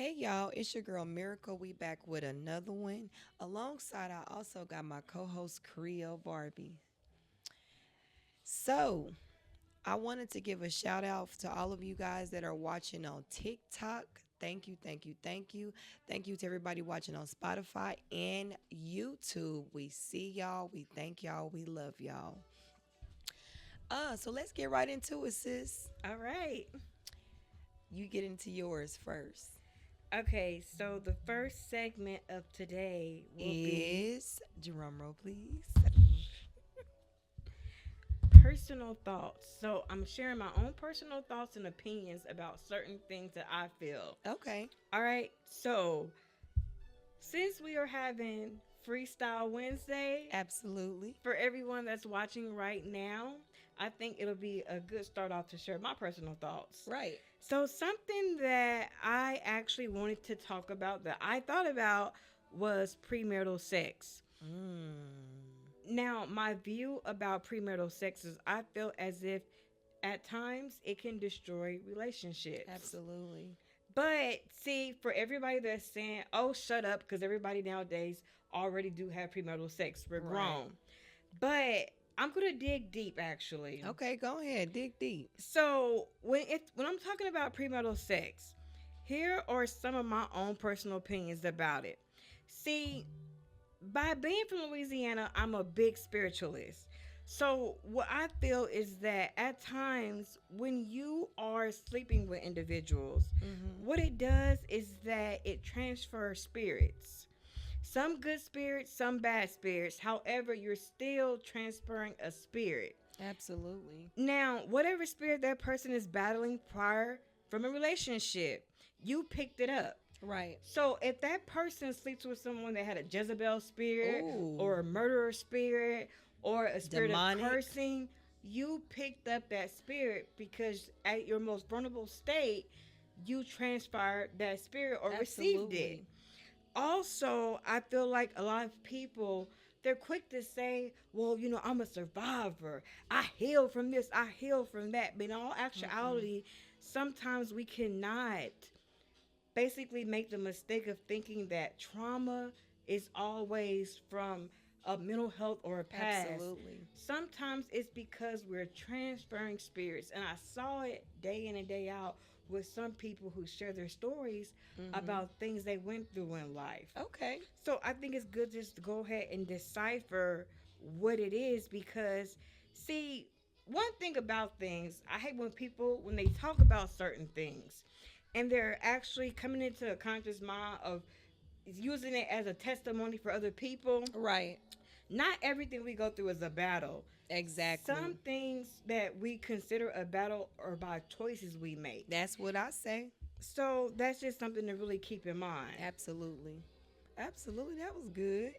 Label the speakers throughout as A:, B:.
A: Hey y'all, it's your girl Miracle. We back with another one. Alongside, I also got my co-host Creole Barbie. So, I wanted to give a shout out to all of you guys that are watching on TikTok. Thank you, thank you, thank you. Thank you to everybody watching on Spotify and YouTube. We see y'all, we thank y'all, we love y'all. So let's get right into it, sis.
B: All right.
A: You get into yours first.
B: Okay, so the first segment of today will be
A: Is drum roll, please.
B: personal thoughts. So I'm sharing my own personal thoughts and opinions about certain things that I feel.
A: Okay.
B: All right, so since we are having Freestyle Wednesday,
A: Absolutely.
B: for everyone that's watching right now, I think it'll be a good start off to share my personal thoughts.
A: Right.
B: So, something that I actually wanted to talk about that I thought about was premarital sex.
A: Mm.
B: Now, my view about premarital sex is I feel as if at times it can destroy relationships.
A: Absolutely.
B: But see, for everybody that's saying, oh, shut up, because everybody nowadays already do have premarital sex. We're
A: Right.
B: grown. But I'm going to dig deep actually.
A: Okay, go ahead. Dig deep.
B: So when I'm talking about premarital sex, here are some of my own personal opinions about it. See, by being from Louisiana, I'm a big spiritualist. So what I feel is that at times when you are sleeping with individuals,
A: Mm-hmm.
B: what it does is that it transfers spirits. Some good spirits, some bad spirits. However, you're still transferring a spirit.
A: Absolutely.
B: Now, whatever spirit that person is battling prior from a relationship, you picked it up.
A: Right.
B: So if that person sleeps with someone that had a Jezebel spirit
A: Ooh.
B: or a murderer spirit or a spirit of
A: Demonic.
B: cursing, you picked up that spirit because at your most vulnerable state, you transpired that spirit or received it.
A: Absolutely.
B: Also, I feel like a lot of people they're quick to say, "Well, I'm a survivor. I healed from this. I healed from that." But in all
A: Mm-mm.
B: actuality, sometimes we cannot basically make the mistake of thinking that trauma is always from a mental health or a past.
A: Absolutely.
B: Sometimes it's because we're transferring spirits. And I saw it day in and day out with some people who share their stories
A: Mm-hmm.
B: about things they went through in life.
A: Okay.
B: So I think it's good just to go ahead and decipher what it is because, see, one thing about things, I hate when people, when they talk about certain things, and they're actually coming into a conscious mind of using it as a testimony for other people.
A: Right.
B: Not everything we go through is a battle. Some
A: Exactly.
B: things that we consider a battle are by choices we make.
A: That's what I say.
B: So that's just something to really keep in mind.
A: Absolutely. Absolutely. That was good.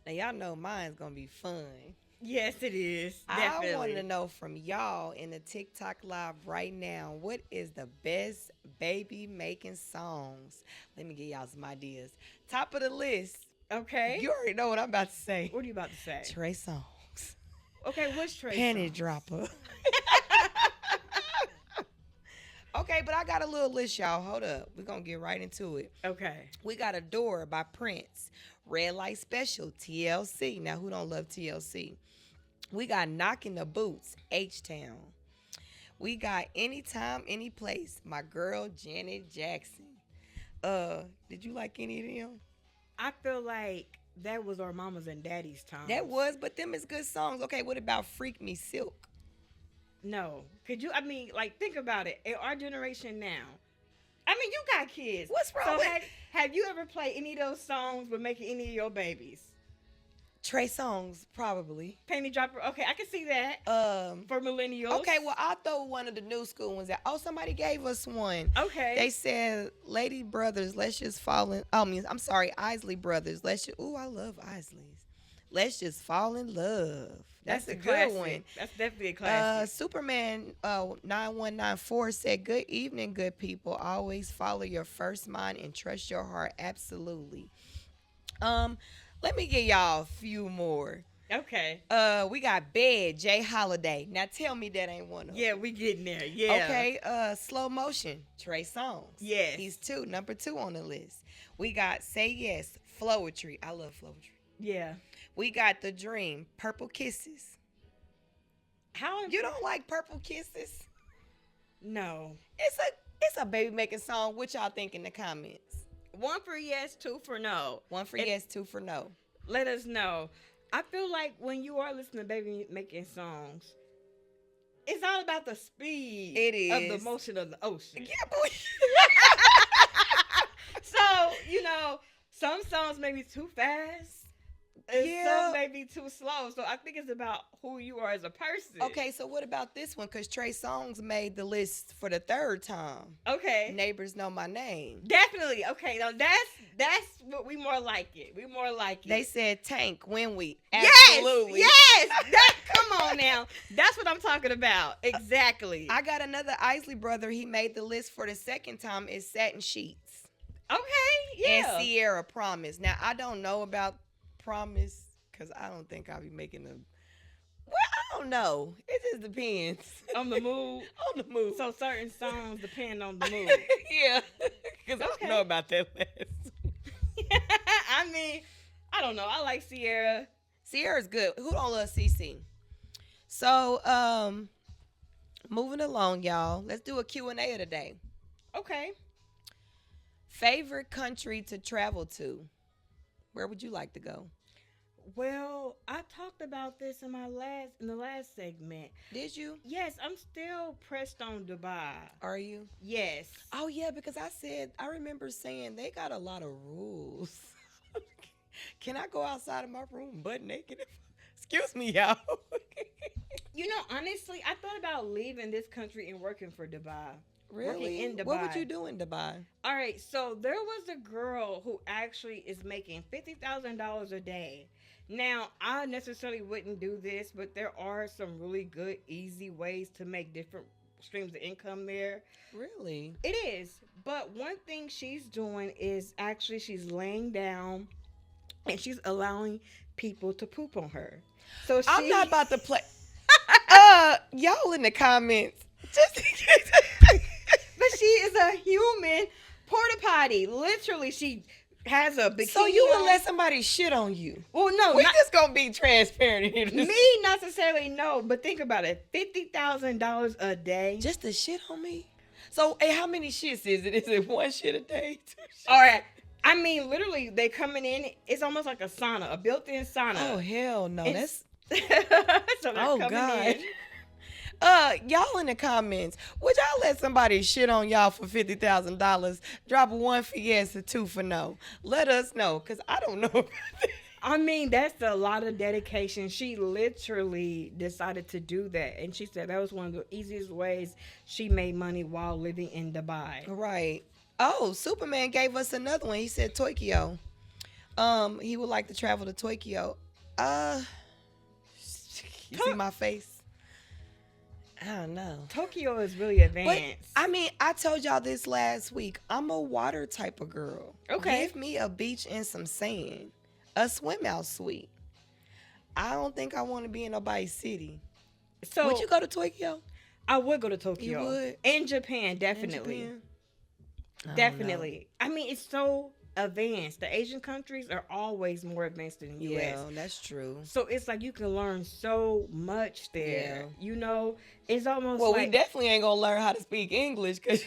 A: Now y'all know mine's gonna be fun.
B: Yes, it is.
A: I want to
B: Definitely.
A: know from y'all in the TikTok live right now, what is the best baby making songs? Let me give y'all some ideas. Top of the list.
B: Okay.
A: You already know what I'm about to say.
B: What are you about to say?
A: Trey songs.
B: Okay, which Trey
A: Panty
B: songs?
A: dropper. Okay, but I got a little list, y'all. Hold up. We're going to get right into it.
B: Okay.
A: We got Adore by Prince. Red Light Special, TLC. Now, who don't love TLC? We got Knocking the Boots, H-Town. We got Anytime, Any Place, my girl Janet Jackson. Did you like any of them?
B: I feel like that was our mamas and daddies'
A: That
B: times.
A: was, but them is good songs. Okay, what about Freak Me Silk?
B: No. Could you, I mean, like, think about it. In our generation now, I mean, you got kids.
A: What's wrong
B: So
A: with
B: have you ever played any of those songs with making any of your babies?
A: Trey songs? Probably.
B: Panty dropper. Okay, I can see that
A: Um,
B: for millennials.
A: okay, well, I'll throw one of the new school ones out. Oh, somebody gave us one.
B: Okay.
A: They said, Lady Brothers, let's just fall in. I'm sorry, Isley Brothers. Let's just, ooh, I love Isleys. Let's just fall in love. That's
B: That's
A: a
B: a
A: good
B: classic.
A: one.
B: That's definitely a classic.
A: Superman 9194 said, Good evening, good people. Always follow your first mind and trust your heart. Absolutely. Um, Let me give y'all a few more.
B: Okay.
A: We got Bed, Jay Holiday. Now tell me that ain't one of them.
B: Yeah, we getting there. Yeah.
A: Okay, Slow Motion, Trey Songz.
B: Yes.
A: He's number two on the list. We got Say Yes, Flowetry. I love Flowetry.
B: Yeah.
A: We got The Dream, Purple Kisses.
B: How
A: You don't like Purple Kisses?
B: No.
A: It's a baby making song. What y'all think in the comments?
B: 1 for yes, 2 for no.
A: 1 for yes, 2 for no.
B: Let us know. I feel like when you are listening to baby making songs, it's all about the speed
A: It is.
B: of the motion of the ocean.
A: Yeah, boy.
B: So, some songs may be too fast. And
A: Yeah.
B: some may be too slow. So I think it's about who you are as a person.
A: Okay, so what about this one? Because Trey Songz made the list for the third time.
B: Okay.
A: Neighbors Know My Name.
B: Definitely. Okay. Now that's what we more like it. We more like it.
A: They said Tank, When We.
B: Yes.
A: Absolutely.
B: Yes. Come on now. That's what I'm talking about. Exactly.
A: I got another Isley brother. He made the list for the second time. It's Satin Sheets.
B: Okay. Yeah.
A: And Sierra, Promise. Now, I don't know about Promise because I don't think I'll be making a. Well, I don't know. It just depends.
B: On the mood.
A: On the mood.
B: So certain songs depend on the mood.
A: Yeah. Because I
B: Okay.
A: don't know about that last.
B: I mean, I don't know. I like Sierra.
A: Sierra's good. Who don't love CC? So, moving along, y'all. Let's do a Q&A of the day.
B: Okay.
A: Favorite country to travel to? Where would you like to go?
B: Well, I talked about this in the last segment.
A: Did you?
B: Yes, I'm still pressed on Dubai.
A: Are you?
B: Yes.
A: Oh, yeah, because I remember saying they got a lot of rules. Can I go outside of my room butt naked? Excuse me, y'all.
B: Honestly, I thought about leaving this country and working for Dubai. Working
A: Really?
B: in Dubai.
A: What would you do in Dubai?
B: All right, so there was a girl who actually is making $50,000 a day. Now, I necessarily wouldn't do this, but there are some really good, easy ways to make different streams of income there.
A: Really?
B: It is. But one thing she's doing is actually she's laying down and she's allowing people to poop on her. So
A: I'm not about to play. Y'all in the comments. Just
B: But she is a human porta potty. Literally, she has a bikini.
A: So you would
B: on.
A: let somebody shit on you?
B: Well, no,
A: We
B: not
A: just gonna be transparent here.
B: me necessarily. No, but think about it: $50,000 a day.
A: Just to shit on me? So, hey, how many shits is it? Is it one shit a day? Two shits?
B: All right. I mean, literally, they coming in. It's almost like a sauna, a built-in sauna.
A: Oh hell no!
B: It's-
A: That's
B: so they're
A: oh
B: coming
A: god.
B: in.
A: Y'all in the comments, would y'all let somebody shit on y'all for $50,000? Drop a 1 for yes, a 2 for no. Let us know, cause I don't know about that.
B: I mean, that's a lot of dedication. She literally decided to do that. And she said that was one of the easiest ways she made money while living in Dubai.
A: Right. Oh, Superman gave us another one. He said Tokyo. He would like to travel to Tokyo. You see my face? I don't know.
B: Tokyo is really advanced.
A: But, I mean, I told y'all this last week. I'm a water type of girl.
B: Okay.
A: Give me a beach and some sand. A swim out suite. I don't think I want to be in nobody's city.
B: So
A: Would you go to Tokyo?
B: I would go to Tokyo.
A: You would?
B: In Japan, definitely.
A: In Japan? I don't
B: Definitely. I mean, it's so advanced. The Asian countries are always more advanced than the
A: know.
B: US.
A: Yeah, that's true.
B: So it's like you can learn so much there. It's almost
A: Well,
B: like
A: we definitely ain't gonna learn how to speak English because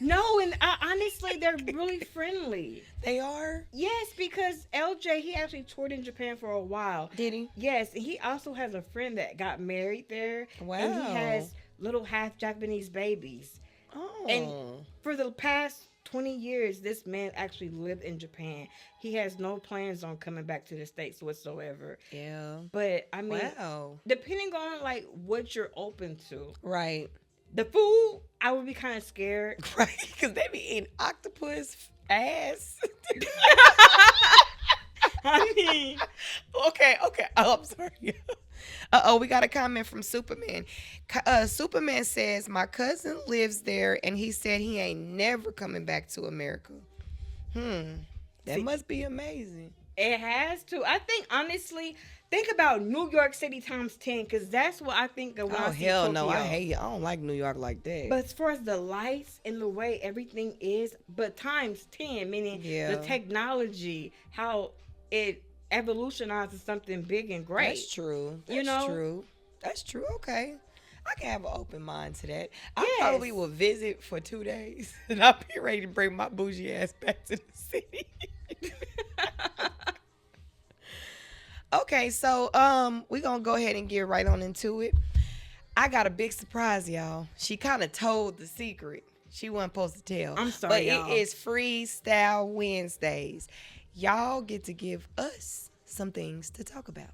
B: no, and honestly, they're really friendly.
A: they are.
B: Yes, because LJ he actually toured in Japan for a while.
A: Did he?
B: Yes, and he also has a friend that got married there.
A: Wow.
B: And he has little half Japanese babies.
A: Oh.
B: And for the past 20 years, this man actually lived in Japan. He has no plans on coming back to the States whatsoever.
A: Yeah.
B: But I mean,
A: Wow.
B: depending on like what you're open to,
A: Right.
B: the food, I would be kind of scared.
A: Right. Because they be eating octopus ass.
B: I mean,
A: Okay. Oh, I'm sorry. We got a comment from Superman. Superman says, my cousin lives there and he said he ain't never coming back to America. That
B: See-
A: must be amazing.
B: It has to. I think honestly, think about New York City times 10, because that's what I think of when
A: Oh
B: I see
A: hell no, I
B: Tokyo.
A: hate it. I don't like New York like that.
B: But as far as the lights and the way everything is, but times 10, meaning the
A: Yeah,
B: technology, how it evolutionizes something big and great.
A: that's true.
B: You
A: That's
B: know?
A: true. That's true. Okay. I can have an open mind to that. I
B: Yes.
A: probably will visit for 2 days and I'll be ready to bring my bougie ass back to the city. Okay, so we're gonna go ahead and get right on into it. I got a big surprise, y'all. She kind of told the secret. She wasn't supposed to tell.
B: I'm sorry,
A: But
B: y'all.
A: it is Freestyle Wednesdays. Y'all get to give us some things to talk about.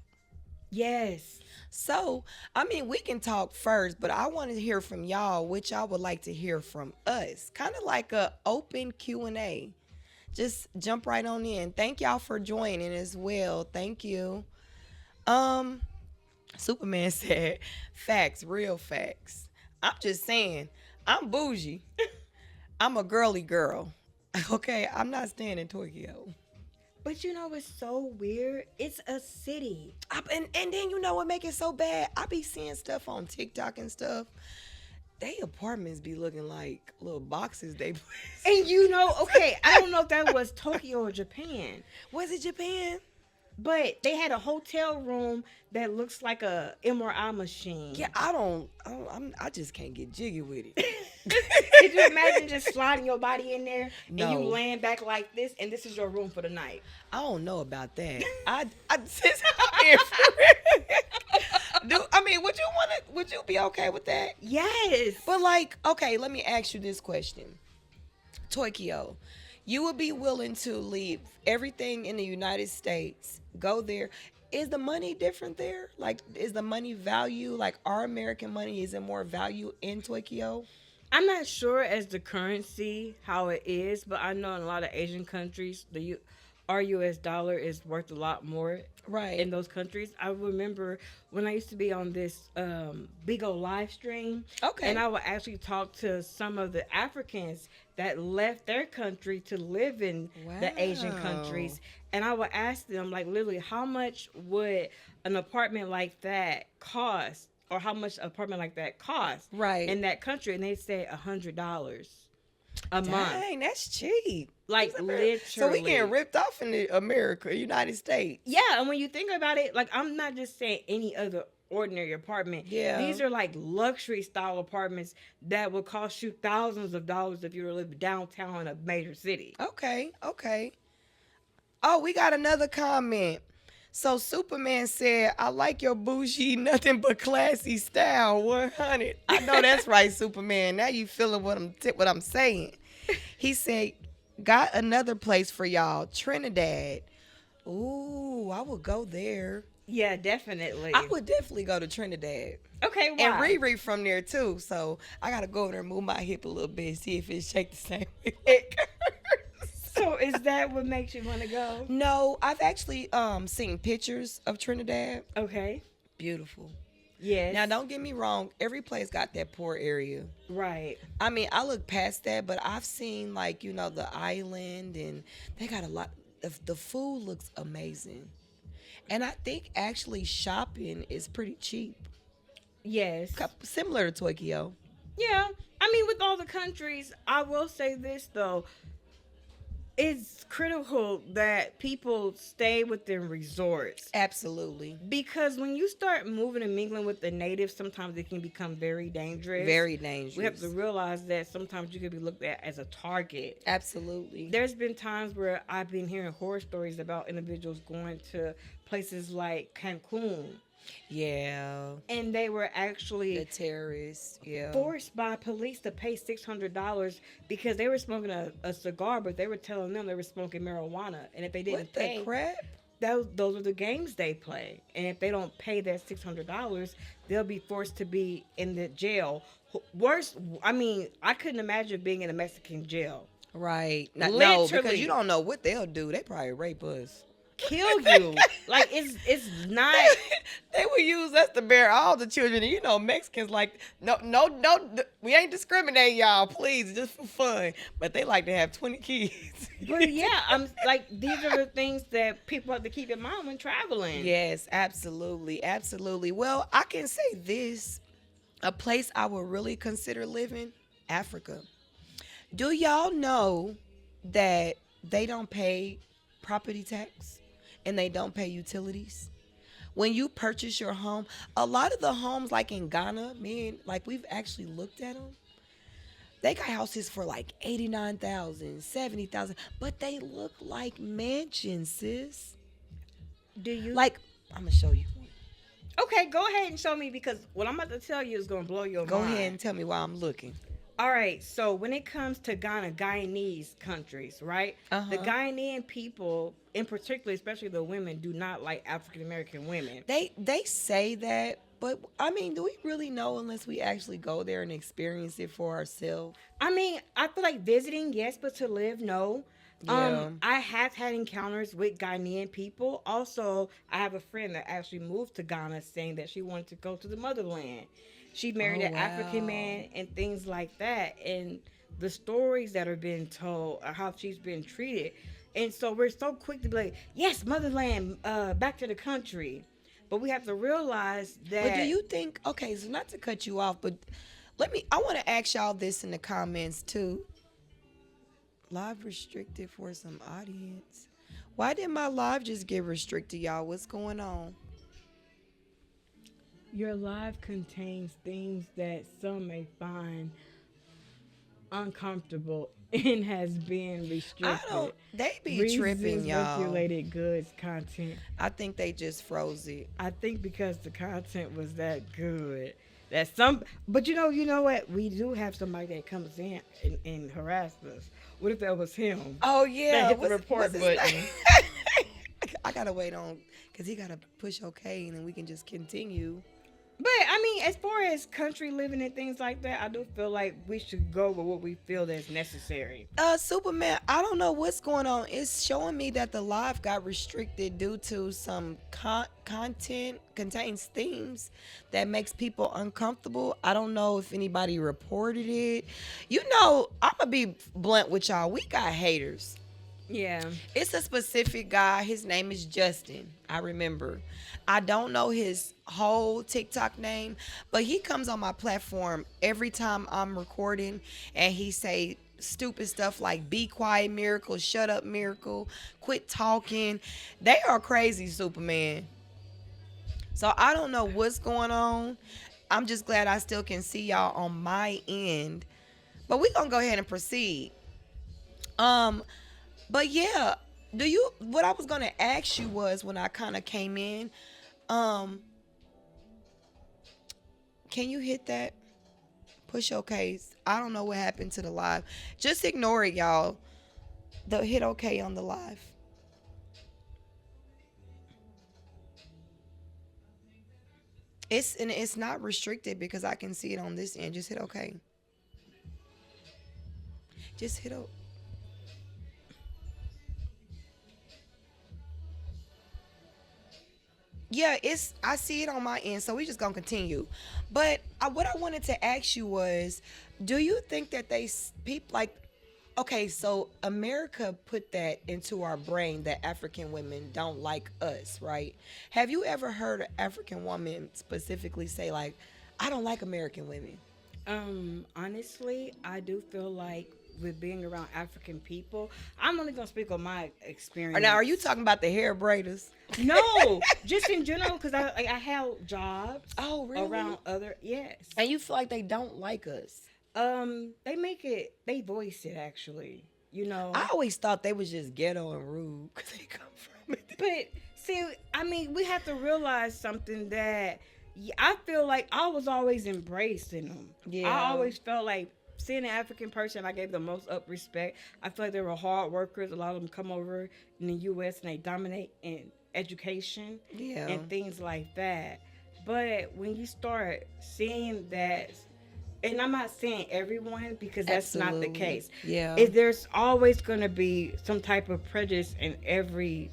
B: Yes.
A: So, I mean, we can talk first, but I want to hear from y'all what y'all would like to hear from us. Kind of like a open Q&A. Just jump right on in. Thank y'all for joining as well. Thank you. Um, Superman said, facts, real facts. I'm just saying, I'm bougie. I'm a girly girl. Okay, I'm not staying in Tokyo.
B: But you know what's so weird? It's a city.
A: And then you know what make it so bad? I be seeing stuff on TikTok and stuff. They apartments be looking like little boxes they put.
B: And you know, okay, I don't know if that was Tokyo or Japan,
A: Was it Japan?
B: but they had a hotel room that looks like a MRI machine.
A: Yeah, I just can't get jiggy with it.
B: Could you imagine just sliding your body in there and you
A: No.
B: laying back like this, and this is your room for the night?
A: I don't know about that. I just being for real. I mean, would you be okay with that?
B: Yes.
A: But like, okay, let me ask you this question. Tokyo, you would be willing to leave everything in the United States, go there. Is the money different there? Like, is the money value, like our American money, is it more value in Tokyo?
B: I'm not sure as the currency how it is, but I know in a lot of Asian countries, our US dollar is worth a lot more
A: Right.
B: in those countries. I remember when I used to be on this big old live stream,
A: Okay.
B: and I would actually talk to some of the Africans that left their country to live in the Asian
A: Wow.
B: countries, and I would ask them, like, literally, how much would an apartment like that cost, or how much an apartment like that cost
A: Right.
B: in that country, and they say $100 a month,
A: Dang, that's cheap.
B: like
A: It's
B: literally.
A: So we getting ripped off in the America, United States.
B: Yeah, and when you think about it, like, I'm not just saying any other ordinary apartment.
A: Yeah.
B: These are like luxury style apartments that would cost you thousands of dollars if you were to live downtown in a major city.
A: Okay, okay. Oh, we got another comment. So Superman said, I like your bougie, nothing but classy style, 100. I know that's right, Superman. Now you feeling what I'm saying. He said, got another place for y'all, Trinidad. Ooh, I would go there.
B: Yeah, definitely.
A: I would definitely go to Trinidad.
B: Okay, why?
A: And Riri from there too. So I gotta go over there and move my hip a little bit, see if it shake the same way like hers.
B: So is that what makes you want to go?
A: No, I've actually seen pictures of Trinidad.
B: Okay.
A: Beautiful.
B: Yes.
A: Now don't get me wrong, every place got that poor area.
B: Right.
A: I mean, I look past that, but I've seen, like, you know, the island, and they got a lot. The food looks amazing. And I think actually shopping is pretty cheap.
B: Yes.
A: Similar to Tokyo.
B: Yeah. I mean, with all the countries, I will say this though. It's critical that people stay within resorts.
A: Absolutely.
B: Because when you start moving and mingling with the natives, sometimes it can become very dangerous.
A: Very dangerous.
B: We have to realize that sometimes you could be looked at as a target.
A: Absolutely.
B: There's been times where I've been hearing horror stories about individuals going to places like Cancun,
A: Yeah.
B: and they were
A: The
B: actually
A: terrorists. Yeah.
B: forced by police to pay $600 because they were smoking a cigar, but they were telling them they were smoking marijuana, and if they didn't
A: What the
B: pay,
A: crap?
B: those are the games they play, and if they don't pay that $600, they'll be forced to be in the jail. Worse, I mean, I couldn't imagine being in a Mexican jail.
A: Right. No, because
B: Literally.
A: you don't know what they'll do. They probably rape us.
B: kill you. Like it's not.
A: They will use us to bear all the children. And you know, Mexicans like no, no, no. We ain't discriminating, y'all. Please, just for fun. But they like to have 20 kids.
B: But yeah, I'm like these are the things that people have to keep in mind when traveling.
A: Yes, absolutely, absolutely. Well, I can say this: a place I would really consider living, Africa. Do y'all know that they don't pay property tax and they don't pay utilities? When you purchase your home, a lot of the homes like in Ghana, man, like we've actually looked at them. They got houses for like 89,000, 70,000, but they look like mansions, sis.
B: Do you
A: Like, I'm going to show you.
B: Okay, go ahead and show me because what I'm about to tell you is gonna blow your
A: Go
B: mind.
A: ahead and tell me why I'm looking.
B: All right, so when it comes to Ghana, Guyanese countries, right? The
A: Uh-huh.
B: Guyanese people, in particular, especially the women, do not like African American women.
A: They say that, but I mean, do we really know unless we actually go there and experience it for ourselves?
B: I mean, I feel like visiting, yes, but to live, no.
A: Yeah.
B: I have had encounters with Ghanaian people. Also, I have a friend that actually moved to Ghana saying that she wanted to go to the motherland. She married
A: Oh,
B: an African
A: wow.
B: man and things like that. And the stories that are being told are how she's been treated. And so we're so quick to be like, yes, motherland, back to the country. But we have to realize that.
A: But do you think, okay, so not to cut you off, but I want to ask y'all this in the comments too. Live restricted for some audience. Why did my live just get restricted, y'all? What's going on?
B: Your live contains things that some may find uncomfortable and has been restricted.
A: They be tripping, y'all.
B: Regulated goods content.
A: I think they just froze it.
B: I think because the content was that good. But you know what? We do have somebody that comes in and harasses us. What if that was him?
A: Oh, yeah.
B: That hit the report
A: his
B: button.
A: name? I got to wait on, because he got to push okay, and then we can just continue.
B: But I mean, as far as country living and things like that, I do feel like we should go with what we feel that's necessary.
A: Superman, I don't know what's going on. It's showing me that the live got restricted due to some content contains themes that makes people uncomfortable. I don't know if anybody reported it. You know, I'm gonna be blunt with y'all. We got haters.
B: Yeah.
A: It's a specific guy. His name is Justin. I remember. I don't know his whole TikTok name, but he comes on my platform every time I'm recording and he say stupid stuff like be quiet miracle, shut up miracle, quit talking. They are crazy, Superman. So I don't know what's going on. I'm just glad I still can see y'all on my end. But we gonna go ahead and proceed. But yeah, what I was gonna ask you was when I kind of came in, can you hit that? Push OK. I don't know what happened to the live. Just ignore it, y'all. Hit OK on the live. It's not restricted because I can see it on this end. Just hit OK. Just hit OK. Yeah, I see it on my end, so we just gonna continue. But what I wanted to ask you was, do you think that people like, okay, so America put that into our brain that African women don't like us, right? Have you ever heard an African woman specifically say like, I don't like American women?
B: Honestly, I do feel like with being around African people, I'm only gonna speak on my experience.
A: Now, are you talking about the hair braiders?
B: No, just in general, because I held jobs.
A: Oh, really?
B: Around other, yes.
A: And you feel like they don't like us?
B: They voice it actually. You know,
A: I always thought they was just ghetto and rude because they come from it.
B: but see, I mean, we have to realize something that I feel like I was always embraced in them.
A: Yeah.
B: I always felt like seeing an African person, I gave the most up respect. I feel like they were hard workers. A lot of them come over in the U.S. and they dominate in education and things like that. But when you start seeing that, and I'm not saying everyone because that's not the case.
A: Yeah.
B: There's always going to be some type of prejudice in every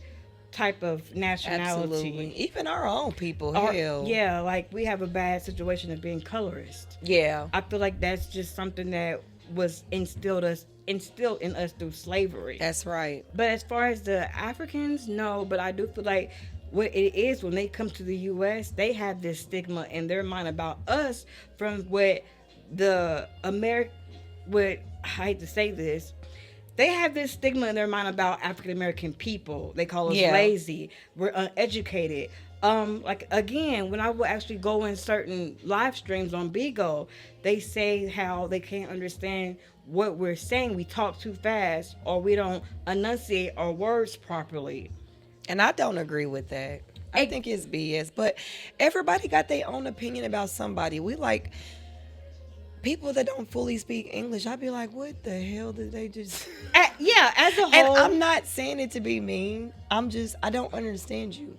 B: type of
A: Absolutely.
B: nationality.
A: Even our own people,
B: Or
A: hell.
B: yeah, like we have a bad situation of being colorist.
A: Yeah.
B: I feel like that's just something that was instilled in us through slavery.
A: That's right.
B: But as far as the Africans, no. But I do feel like what it is when they come to the U.S., they have this stigma in their mind about us from what the what I hate to say this, they have this stigma in their mind about African American people. They call us
A: Yeah.
B: lazy. We're uneducated. Like again, when I will actually go in certain live streams on Bigo, they say how they can't understand what we're saying. We talk too fast, or we don't enunciate our words properly.
A: And I don't agree with that. I
B: Hey,
A: think it's BS. But everybody got their own opinion about somebody. We like people that don't fully speak English. I'd be like, what the hell did they just
B: yeah, as a
A: And
B: whole,
A: I'm not saying it to be mean. I don't understand you.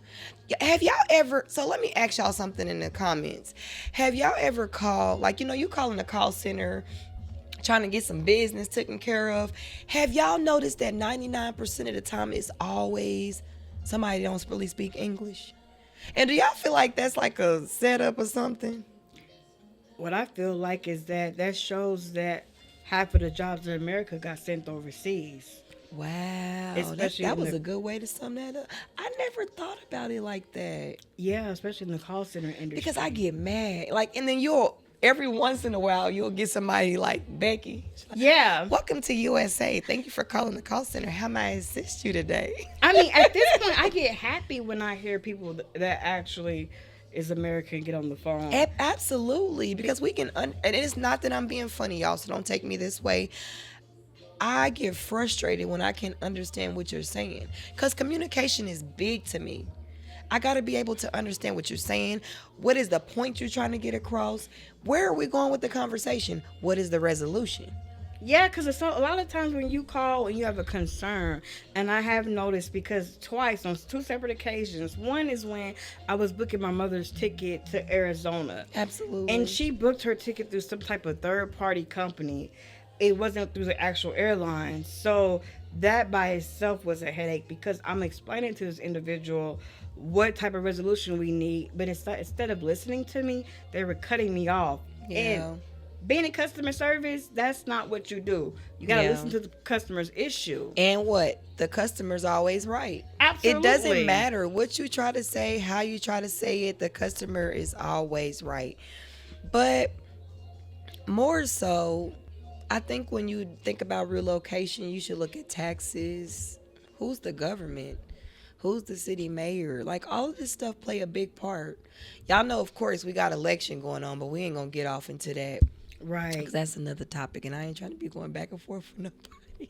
A: Have y'all ever, so let me ask y'all something in the comments. Have y'all ever called, like, you call in a call center trying to get some business taken care of? Have y'all noticed that 99% of the time it's always somebody that don't really speak English? And do y'all feel like that's like a setup or something?
B: what I feel like is that shows that half of the jobs in America got sent overseas.
A: Wow,
B: Especially
A: that
B: in
A: was
B: the
A: a good way to sum that up. I never thought about it like that.
B: yeah, especially in the call center industry.
A: Because I get mad. Like, and then every once in a while, you'll get somebody like Becky. She's like,
B: yeah,
A: welcome to USA. Thank you for calling the call center. How may I assist you today?
B: I mean, at this point, I get happy when I hear people that actually is American get on the phone.
A: Absolutely. Because we can, and it's not that I'm being funny, y'all, so don't take me this way. I get frustrated when I can't understand what you're saying. Because communication is big to me. I got to be able to understand what you're saying. What is the point you're trying to get across? Where are we going with the conversation? What is the resolution?
B: Yeah, because a lot of times when you call and you have a concern, and I have noticed because twice on two separate occasions. One is when I was booking my mother's ticket to Arizona.
A: Absolutely.
B: And she booked her ticket through some type of third party company. It wasn't through the actual airline. So that by itself was a headache because I'm explaining to this individual what type of resolution we need, but instead of listening to me, they were cutting me off.
A: Yeah.
B: And being in customer service, that's not what you do. You got to
A: Yeah.
B: listen to the customer's issue.
A: And what? The customer's always right.
B: Absolutely.
A: It doesn't matter what you try to say, how you try to say it, the customer is always right. But more so, I think when you think about relocation, you should look at taxes. Who's the government? Who's the city mayor? Like, all of this stuff play a big part. Y'all know, of course, we got election going on, but we ain't going to get off into that.
B: Right.
A: 'Cause that's another topic, and I ain't trying to be going back and forth with nobody.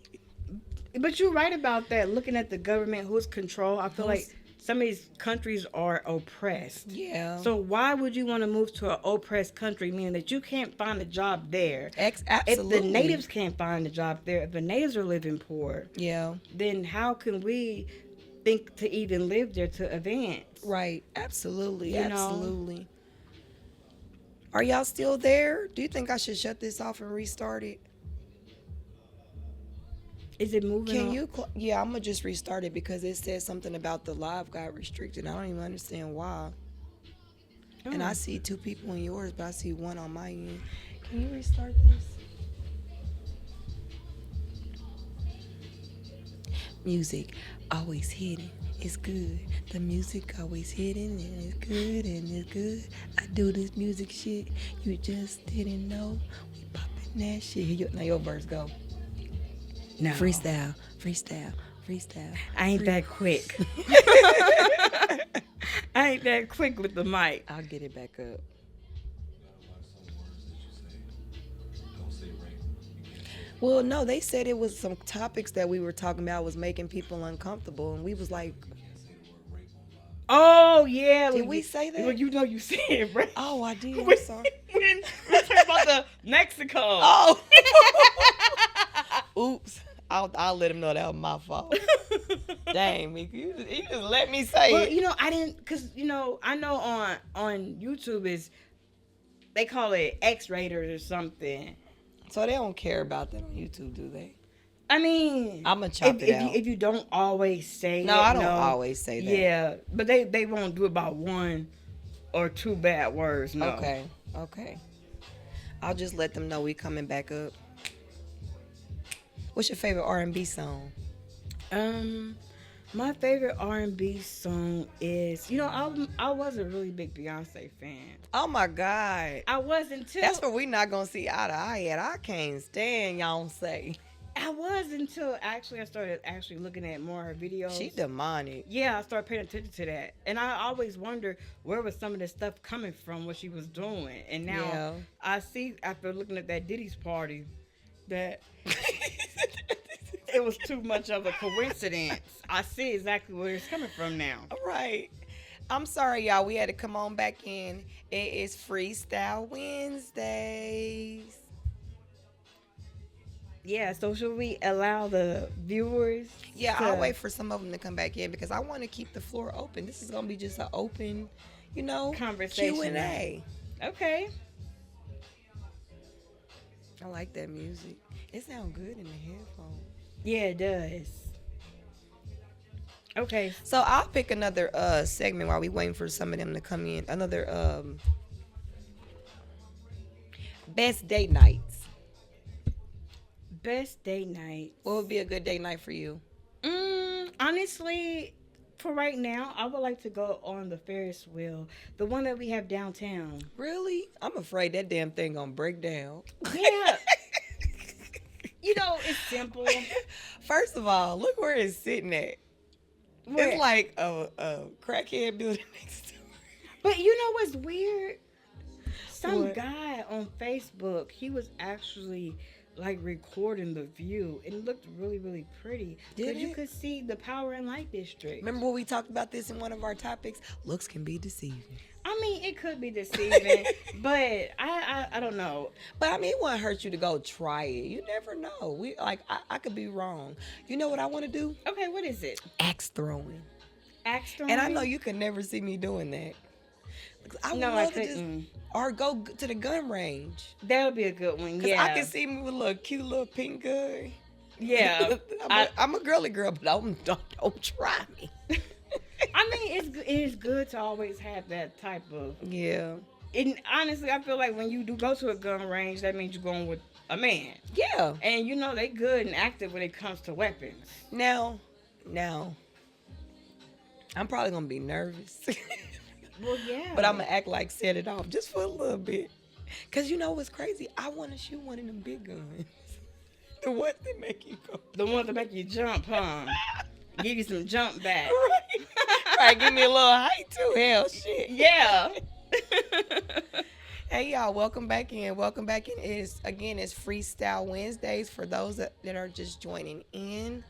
B: But you're right about that. Looking at the government, who's control, I feel
A: Who's-
B: like some of these countries are oppressed.
A: Yeah.
B: So why would you want to move to an oppressed country, meaning that you can't find a job there?
A: Absolutely.
B: If the natives can't find a job there, if the natives are living poor,
A: Yeah.
B: then how can we think to even live there to advance?
A: Right. Absolutely.
B: You know?
A: Absolutely. Are y'all still there? Do you think I should shut this off and restart it?
B: Is it moving?
A: Can
B: on?
A: you? Yeah, I'm gonna just restart it because it said something about the live got restricted. I don't even understand why. And I see 2 people in yours, but I see 1 on my end. Can you restart this? Music always hidden. It's good. The music always hidden and it's good and it's good. I do this music shit you just didn't know. We popping that shit. Now your verse go.
B: No.
A: Freestyle.
B: I ain't that quick. I ain't that quick with the mic.
A: I'll get it back up. Well, no, they said it was some topics that we were talking about was making people uncomfortable, and we was like,
B: Oh yeah.
A: did we say that?
B: Well, you know you said it, right?
A: Oh, I did. I'm
B: When,
A: sorry.
B: when we talking about the Mexico.
A: Oh. Oops. I'll let him know that was my fault. Dang, Mika, you just let me say
B: Well,
A: it.
B: I didn't, cause I know on YouTube is they call it X-raters or something.
A: So they don't care about that on YouTube, do they?
B: I mean,
A: I'm gonna chop it out.
B: if you don't always say
A: No,
B: it,
A: I don't
B: no,
A: always say that.
B: yeah, but they won't do about one or two bad words, no.
A: Okay, okay. I'll just let them know we coming back up. What's your favorite R&B song?
B: Um, my favorite R&B song is, I was a really big Beyonce fan.
A: Oh my God.
B: I was until
A: That's what we not gonna see eye to eye at. I can't stand y'all say.
B: I was until actually I started actually looking at more of her
A: She
B: videos.
A: demonic.
B: Yeah, I started paying attention to that, and I always wondered where was some of this stuff coming from, what she was doing, and now
A: Yeah.
B: I see after looking at that Diddy's party that it was too much of a coincidence. I see exactly where it's coming from now.
A: All right. I'm sorry, y'all. We had to come on back in. It is Freestyle Wednesdays.
B: Yeah, so should we allow the viewers
A: Yeah,
B: to
A: I'll wait for some of them to come back in because I want to keep the floor open. This is gonna be just an open,
B: conversation?
A: Q&A.
B: Okay.
A: I like that music. It sounds good in the headphones.
B: Yeah, it does. Okay.
A: So I'll pick another segment while we waiting for some of them to come in. Another best date nights.
B: Best date night.
A: What would be a good date night for you?
B: Honestly, for right now, I would like to go on the Ferris wheel, the one that we have downtown.
A: Really? I'm afraid that damn thing gonna break down.
B: Yeah. It's simple.
A: First of all, look where it's sitting at.
B: Where-
A: It's like a crackhead building next to it.
B: But you know what's weird? Some
A: What?
B: guy on Facebook, he was actually like recording the view. It looked really, really pretty.
A: Did
B: Because you
A: it?
B: could see the Power and Light District.
A: Remember when we talked about this in one of our topics? Looks can be deceiving.
B: I mean, it could be deceiving, but I don't know.
A: But I mean, it wouldn't hurt you to go try it. You never know. I could be wrong. You know what I want to do?
B: Okay, what is it?
A: Axe throwing.
B: Axe throwing?
A: And I know you could never see me doing that. I would
B: No, I
A: love to
B: couldn't.
A: or go to the gun range.
B: That would be a good one.
A: Cause
B: Yeah.
A: I can see me with a little cute little pink gun.
B: Yeah.
A: I'm a girly girl, but don't try me.
B: I mean, it is good to always have that type of.
A: Yeah.
B: And honestly, I feel like when you do go to a gun range, that means you're going with a man,
A: Yeah.
B: and they good and active when it comes to weapons.
A: Now, I'm probably gonna be nervous.
B: Well, yeah.
A: But I'm gonna act like set it off just for a little bit. Cause you know what's crazy? I wanna shoot one of them big guns. The ones that make you go.
B: The ones that make you jump, huh? Give you some jump back.
A: Right, give me a little height too. Hell shit.
B: Yeah.
A: Hey y'all, welcome back in. Welcome back in. It's Freestyle Wednesdays for those that are just joining in.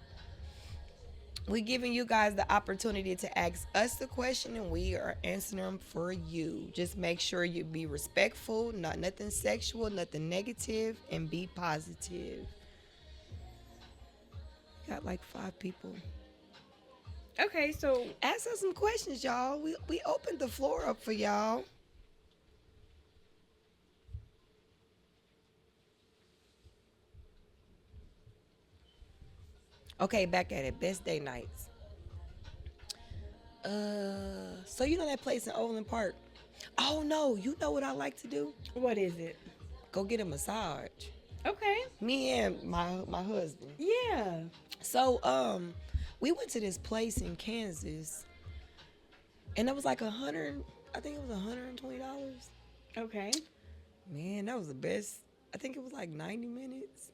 A: We're giving you guys the opportunity to ask us the question and we are answering them for you. Just make sure you be respectful, not nothing sexual, nothing negative, and be positive. Got like 5 people.
B: Okay, so
A: Ask us some questions, y'all. We opened the floor up for y'all. Okay, back at it. Best day nights. So you know that place in Overland Park? Oh no, you know what I like to do?
B: what is it?
A: Go get a massage.
B: Okay.
A: Me and my husband.
B: Yeah.
A: So we went to this place in Kansas, and it was like I think it was $120.
B: Okay.
A: Man, that was the best. I think it was like 90 minutes.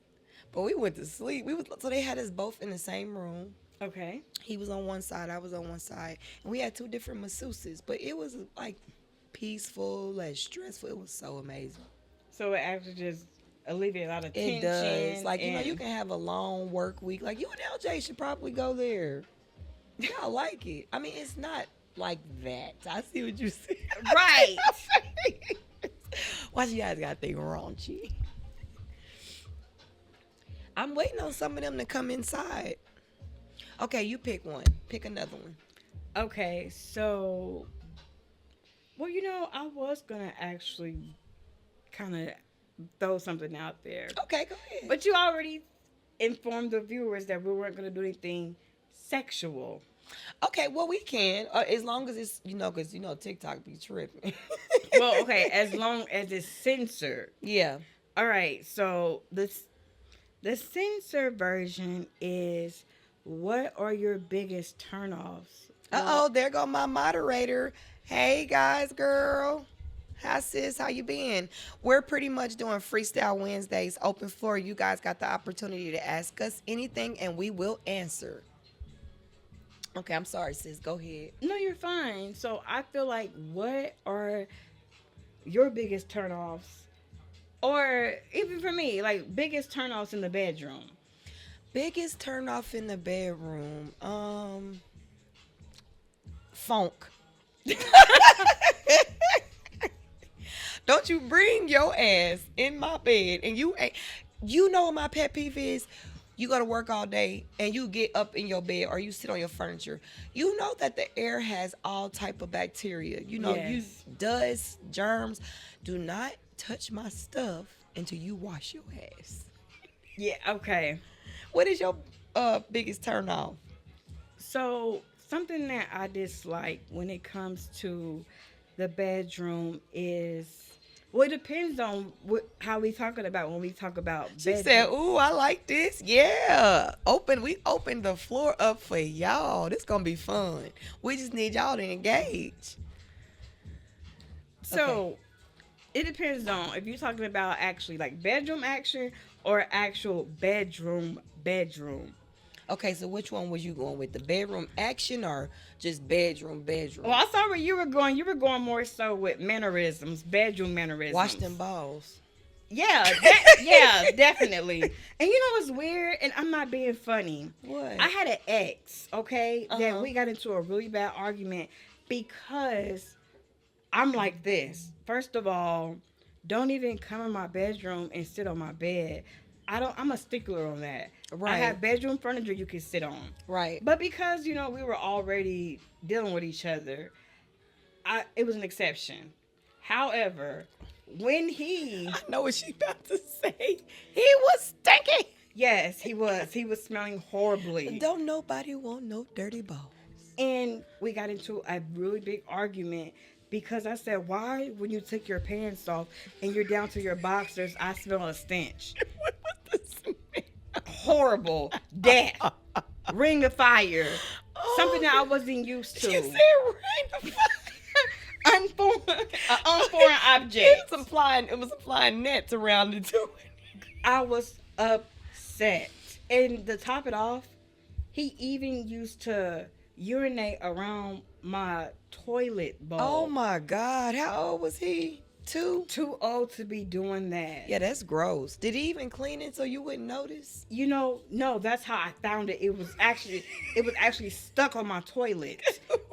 A: But we went to sleep. So they had us both in the same room.
B: Okay.
A: He was on one side, I was on one side, and we had 2 different masseuses. But it was like peaceful, less stressful. It was so amazing.
B: So it actually just alleviate a lot of tension.
A: It does. Like
B: and
A: you can have a long work week. Like you and LJ should probably go there. Y'all like it. I mean, it's not like that. I see what you said.
B: Right.
A: Why you guys got to think raunchy? I'm waiting on some of them to come inside. Okay, you pick one. Pick another one.
B: Okay, so, well, I was gonna actually kind of throw something out there,
A: Okay, go ahead.
B: but you already informed the viewers that we weren't going to do anything sexual.
A: Okay, well we can, as long as it's because TikTok be tripping.
B: Well, okay, as long as it's censored.
A: Yeah.
B: All right, so the censored version is, what are your biggest turnoffs?
A: Uh-oh, there go my moderator. Hey guys, girl. Hi sis, how you been? We're pretty much doing Freestyle Wednesdays, open floor. You guys got the opportunity to ask us anything and we will answer. Okay, I'm sorry, sis. Go ahead.
B: No, you're fine. So I feel like, what are your biggest turnoffs? Or even for me, like biggest turnoffs in the bedroom.
A: Biggest turn off in the bedroom. Funk. Don't you bring your ass in my bed and you ain't. You know what my pet peeve is? You go to work all day and you get up in your bed or you sit on your furniture. You know that the air has all type of bacteria. You
B: Yes.
A: dust, germs. Do not touch my stuff until you wash your ass.
B: Yeah, okay.
A: What is your biggest turn off?
B: So something that I dislike when it comes to the bedroom is, well, it depends on how we talking about when we talk about
A: She
B: bedroom.
A: said, "Ooh, I like this. Yeah, we opened the floor up for y'all. This gonna be fun. We just need y'all to engage."
B: So it depends on if you're talking about actually like bedroom action or actual bedroom.
A: Okay, so which one was you going with? The bedroom action or just bedroom?
B: Well, I saw where you were going. You were going more so with mannerisms, bedroom mannerisms.
A: Wash them balls.
B: Yeah, yeah, definitely. And you know what's weird? And I'm not being funny.
A: What?
B: I had an ex, okay,
A: Uh-huh.
B: that we got into a really bad argument because I'm like this. First of all, don't even come in my bedroom and sit on my bed. I'm a stickler on that.
A: Right.
B: I have bedroom furniture you can sit on.
A: Right.
B: But because, we were already dealing with each other, it was an exception. However, when
A: I know what she about to say. He was stinky.
B: yes, he was smelling horribly.
A: Don't nobody want no dirty balls.
B: And we got into a really big argument because I said, why, when you took your pants off and you're down to your boxers, I smell a stench?
A: What was the smell?
B: Horrible. Death. Ring of fire.
A: Oh,
B: Something that I wasn't used to.
A: She said ring of fire.
B: Unforeign object.
A: It was applying nets around it too.
B: I was upset. And to top it off, he even used to urinate around my toilet bowl.
A: Oh my God. How old was he? 2?
B: Too old to be doing that.
A: Yeah, that's gross. Did he even clean it so you wouldn't notice?
B: No, that's how I found it. It was actually stuck on my toilet.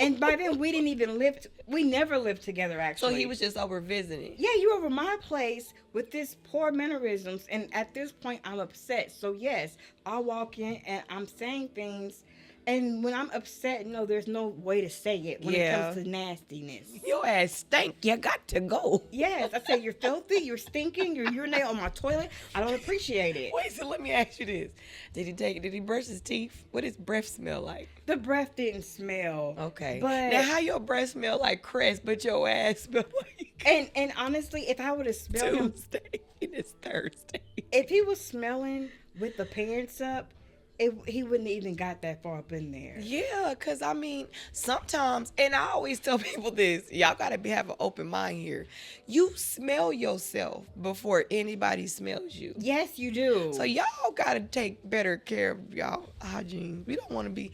B: And by then we never lived together actually.
A: So he was just over visiting.
B: Yeah, you over my place with this poor mannerisms, and at this point I'm upset. So yes, I walk in and I'm saying things, and when I'm upset, no, there's no way to say it when it comes to nastiness.
A: Your ass stink. You got to go.
B: Yes, I say you're filthy, you're stinking, you're urinating on my toilet. I don't appreciate it.
A: Wait, so let me ask you this. Did he brush his teeth? What does breath smell like?
B: The breath didn't smell.
A: Okay.
B: But
A: now how your breath smell like cress, but your ass smell like
B: and honestly, if I would have smelled him,
A: Tuesday and it's Thursday.
B: if he was smelling with the pants up, he wouldn't even got that far up in there.
A: Yeah, because I mean, sometimes, and I always tell people this, y'all got to have an open mind here. You smell yourself before anybody smells you.
B: Yes, you do.
A: So y'all got to take better care of y'all hygiene. We don't want to be,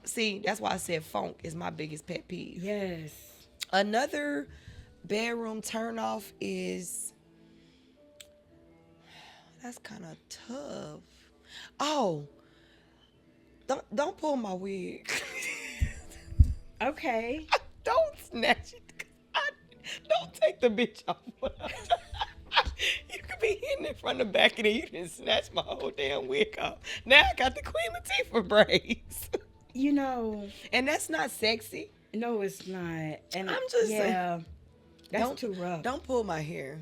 A: see, that's why I said funk is my biggest pet peeve.
B: Yes.
A: Another bedroom turnoff is, that's kind of tough. Oh, don't pull my wig.
B: Okay.
A: Don't snatch it. Don't take the bitch off. You could be hitting it from the back and then you didn't snatch my whole damn wig off. Now I got the Queen Latifah braids. And that's not sexy.
B: No, it's not. And
A: I'm just saying.
B: That's too rough.
A: Don't pull my hair.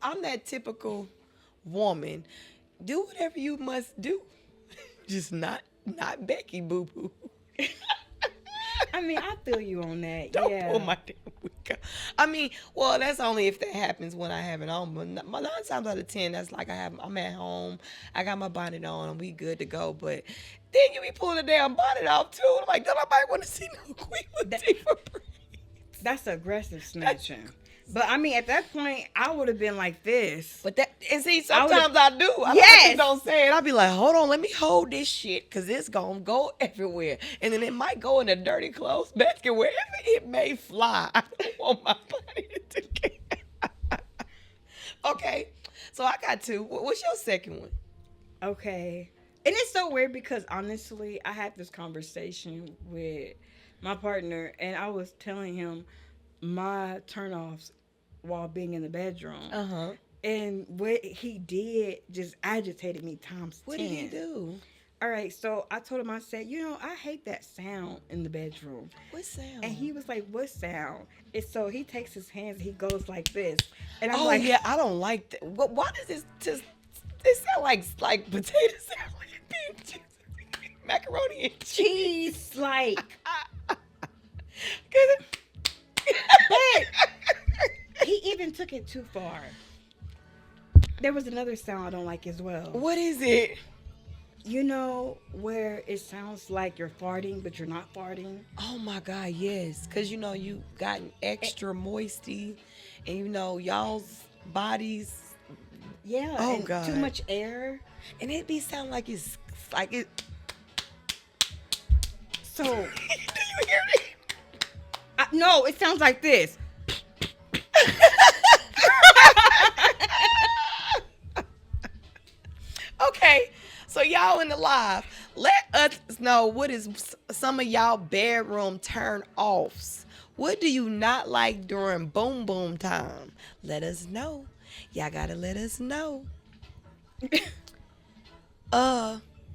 A: I'm that typical woman. do whatever you must do. Just not Becky, boo boo.
B: I mean, I feel you on that.
A: Don't
B: Yeah.
A: pull my damn wig out. I mean, well, that's only if that happens when I have it on. But nine times out of 10, that's like I'm at home, I got my bonnet on, and we good to go. But then you be pulling the damn bonnet off too. I'm like, don't nobody want to see no Queen
B: That-
A: Latifah braids.
B: That's aggressive snatching. But I mean, at that point, I would have been like this.
A: But that, and see,
B: I would've-
A: sometimes I do. I
B: Yes.
A: just don't say it. I'll be like, hold on, let me hold this shit, because it's going to go everywhere. And then it might go in a dirty clothes basket, wherever it may fly. I don't want my body to get. Okay, so I got two. What's your second one?
B: Okay. And it's so weird because honestly, I had this conversation with my partner and I was telling him my turnoffs while being in the bedroom.
A: Uh-huh.
B: And what he did just agitated me times 10.
A: What did he do?
B: All right, so I told him, I said, I hate that sound in the bedroom.
A: What sound?
B: And he was like, what sound? And so he takes his hands and he goes like this. And I'm
A: oh,
B: like,
A: yeah, I don't like that. Why does this just, this sound like potato salad? Macaroni and cheese.
B: cheese, like,
A: But
B: he even took it too far. There was another sound I don't like as well.
A: what is it?
B: You know where it sounds like you're farting, but you're not farting?
A: Oh my God, yes. Because you gotten extra moisty, and y'all's bodies,
B: Yeah.
A: Oh,
B: and
A: God.
B: Too much air.
A: and it be sound like it's like it.
B: So,
A: Do you hear it?
B: no, it sounds like this.
A: Okay, so y'all in the live, let us know what is some of y'all bedroom turn offs. What do you not like during boom boom time? Let us know. Y'all gotta let us know.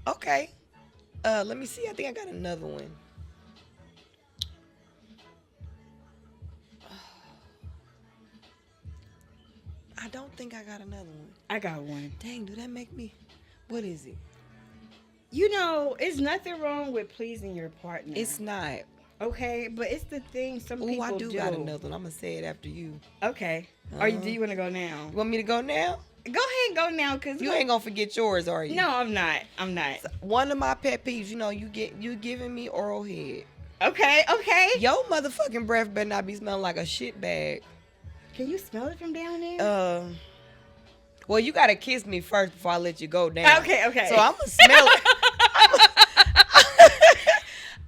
A: Okay. Let me see. I think I got another one. I don't think I got another one.
B: I got one.
A: Dang, do that make me? What is it?
B: It's nothing wrong with pleasing your partner.
A: It's not.
B: okay, but it's the thing some
A: Oh,
B: people
A: I do got another one. I'm gonna say it after you.
B: Okay. Do you want to go now?
A: You want me to go now?
B: Go ahead and go now, cause
A: You ain't gonna forget yours, are you?
B: No, I'm not. I'm not.
A: One of my pet peeves, you giving me oral head.
B: Okay. Okay.
A: Your motherfucking breath better not be smelling like a shit bag.
B: Can you smell it from down there?
A: Well, you gotta kiss me first before I let you go down.
B: Okay. Okay.
A: So I'm gonna smell it.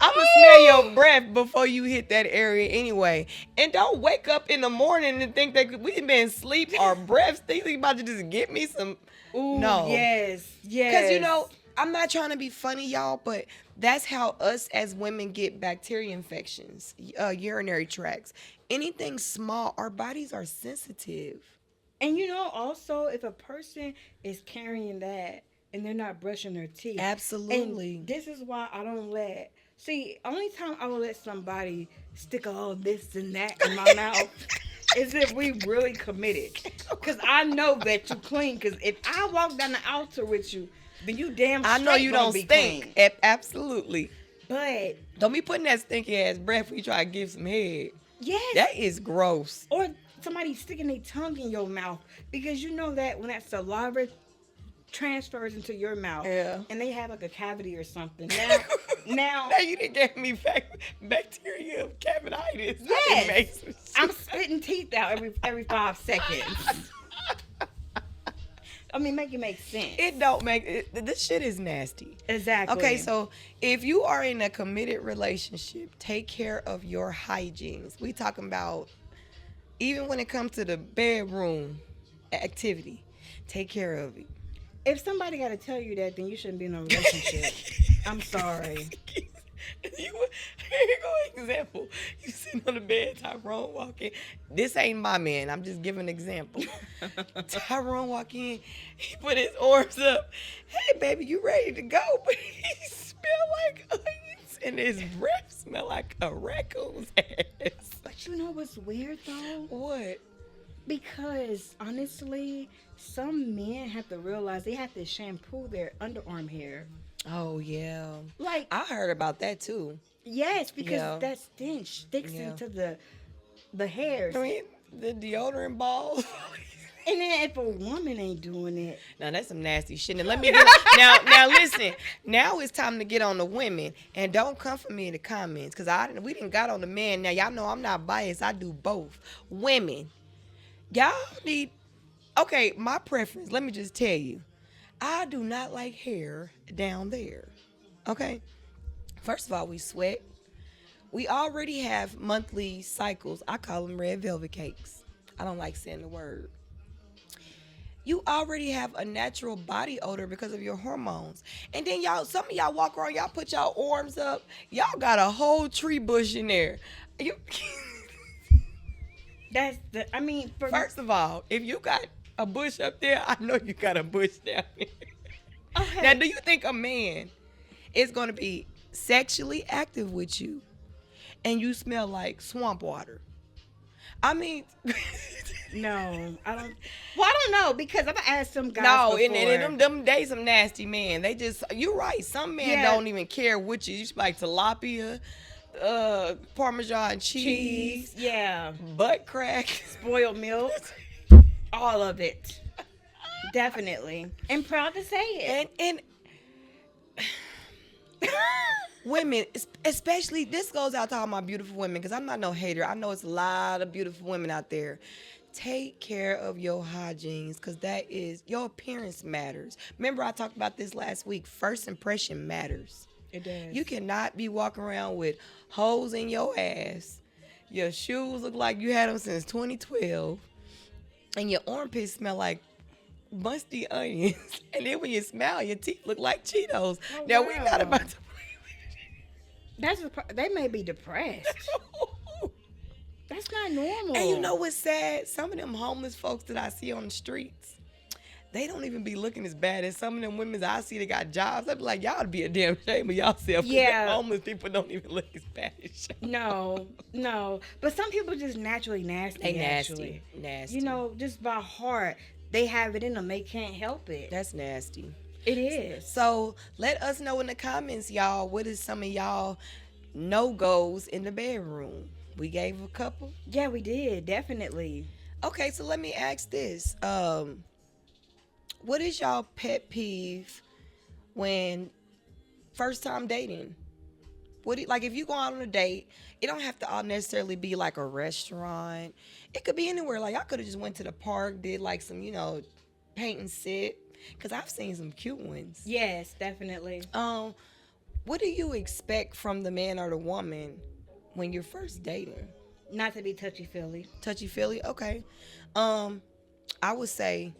A: I'm gonna smell your breath before you hit that area anyway. And don't wake up in the morning and think that we been asleep or breath stinking about to just get me some.
B: Ooh,
A: No.
B: Yes. Yes.
A: Because, I'm not trying to be funny, y'all, but that's how us as women get bacteria infections, urinary tracts. Anything small, our bodies are sensitive.
B: And also, if a person is carrying that and they're not brushing their teeth.
A: Absolutely.
B: And this is why I don't let. See, only time I will let somebody stick all this and that in my mouth is if we really committed. Because I know that you clean. Because if I walk down the altar with you, then you damn straight
A: I know you
B: gonna
A: don't
B: be
A: stink.
B: clean.
A: Absolutely.
B: But,
A: Don't be putting that stinky ass breath when you try to give some head.
B: yes.
A: That is gross.
B: Or somebody sticking their tongue in your mouth. Because you know that when that saliva transfers into your mouth
A: Yeah.
B: and they have like a cavity or something. Now
A: Now you done gave me bacteria of cavititis.
B: Yes.
A: I'm
B: I'm spitting teeth out every 5 seconds. I mean, make it make sense.
A: It don't make it. This shit is nasty.
B: Exactly.
A: Okay, so if you are in a committed relationship, take care of your hygienes. We talking about even when it comes to the bedroom activity, take care of it.
B: if somebody got to tell you that, then you shouldn't be in a relationship. I'm sorry.
A: Here you go, example. You sitting on the bed, Tyrone walking. This ain't my man. I'm just giving an example. Tyrone walk in, he put his arms up. Hey, baby, you ready to go? But he smell like onions, and his breath smell like a raccoon's ass.
B: But you know what's weird though?
A: What?
B: Because honestly, some men have to realize they have to shampoo their underarm hair.
A: Oh yeah,
B: Like,
A: I heard about that too.
B: yes, because
A: Yeah,
B: that stench sticks
A: yeah.
B: into the hairs.
A: I mean, the deodorant balls.
B: And then if a woman ain't doing it,
A: Now that's some nasty shit. Now let me get now. Now listen. Now it's time to get on the women, and don't come for me in the comments, cause we didn't got on the men. Now y'all know I'm not biased. I do both. Women, y'all need. Okay, my preference. Let me just tell you, I do not like hair down there. Okay. First of all, we sweat. We already have monthly cycles. I call them red velvet cakes. I don't like saying the word. You already have a natural body odor because of your hormones. And then y'all, some of y'all walk around, y'all put y'all arms up, y'all got a whole tree bush in there. You,
B: that's I mean, for
A: first of all, if you got a bush up there, I know you got a bush down there.
B: okay.
A: Now, do you think a man is going to be sexually active with you and you smell like swamp water? I mean,
B: No, I don't. Well, I don't know because I've asked some guys
A: no,
B: before.
A: and them they some nasty men. They just, you're right. Some men
B: Yeah.
A: don't even care what you like tilapia, Parmesan cheese,
B: yeah,
A: butt crack.
B: spoiled milk, all of it, definitely, and proud to say it.
A: And women, especially, this goes out to all my beautiful women, because I'm not no hater. I know it's a lot of beautiful women out there. Take care of your hygiene, because that is, your appearance matters. Remember I talked about this last week. First impression matters.
B: It does.
A: You cannot be walking around with holes in your ass. Your shoes look like you had them since 2012. And your armpits smell like musty onions. And then when you smile, your teeth look like Cheetos.
B: Oh,
A: Now, we're not
B: wow.
A: about to
B: They may be depressed. That's not normal.
A: And you know what's sad? Some of them homeless folks that I see on the streets, they don't even be looking as bad as some of them women I see that got jobs. I'd be like, y'all would be a damn shame of yourself.
B: Yeah.
A: Homeless people don't even look as bad as y'all.
B: No. But some people just naturally nasty.
A: They
B: actually.
A: nasty.
B: You know, just by heart, they have it in them. They can't help it.
A: That's nasty.
B: It is.
A: So let us know in the comments, y'all, what is some of y'all no-goes in the bedroom? We gave a couple.
B: Yeah, we did. Definitely.
A: Okay, so let me ask this. What is y'all pet peeve when first time dating? Like if you go out on a date, it don't have to all necessarily be like a restaurant. It could be anywhere. Like I could have just went to the park, did like some, paint and sit. Cause I've seen some cute ones.
B: Yes, definitely.
A: What do you expect from the man or the woman when you're first dating?
B: Not to be touchy-feely.
A: Touchy-feely? Okay. I would say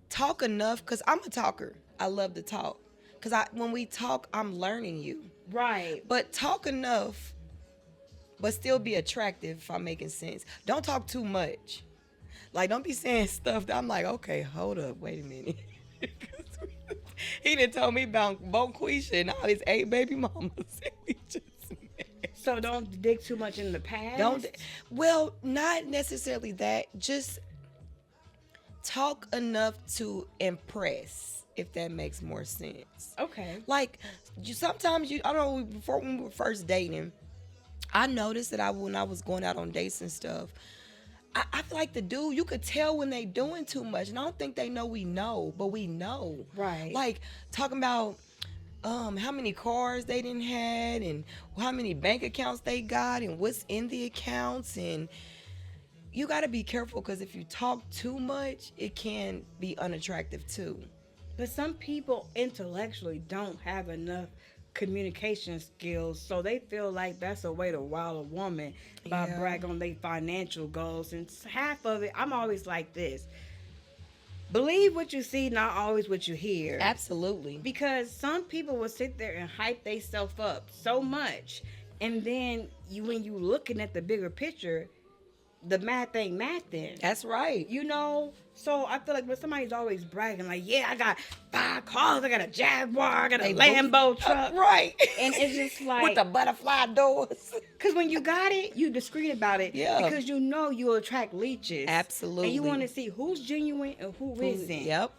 A: talk enough, because I'm a talker. I love to talk. Because when we talk, I'm learning you.
B: Right.
A: But talk enough, but still be attractive, if I'm making sense. Don't talk too much. Like, don't be saying stuff that I'm like, okay, hold up, wait a minute. He done told me about Boquisha and all his 8 baby mamas. We just met.
B: So don't dig too much in the past.
A: Well, not necessarily that. Just talk enough to impress, if that makes more sense.
B: Okay.
A: Like, sometimes I don't know, before when we were first dating, I noticed that when I was going out on dates and stuff, I feel like the dude, you could tell when they doing too much. And I don't think they know we know, but we know.
B: Right.
A: Like, talking about how many cars they didn't had and how many bank accounts they got and what's in the accounts. And you got to be careful, because if you talk too much, it can be unattractive too.
B: But some people intellectually don't have enough communication skills, so they feel like that's a way to wow a woman by bragging on their financial goals. And half of it, I'm always like this: believe what you see, not always what you hear.
A: Absolutely.
B: Because some people will sit there and hype themselves up so much, and then when you looking at the bigger picture, the mad thing mad then.
A: That's right.
B: You know, so I feel like when somebody's always bragging, like, yeah, I got 5 cars, I got a Jaguar, I got a Lambo truck.
A: Right.
B: And it's just like,
A: with the butterfly doors.
B: because when you got it, you discreet about it.
A: Yeah.
B: Because you know you'll attract leeches.
A: Absolutely.
B: And you want to see who's genuine and who isn't.
A: Yep.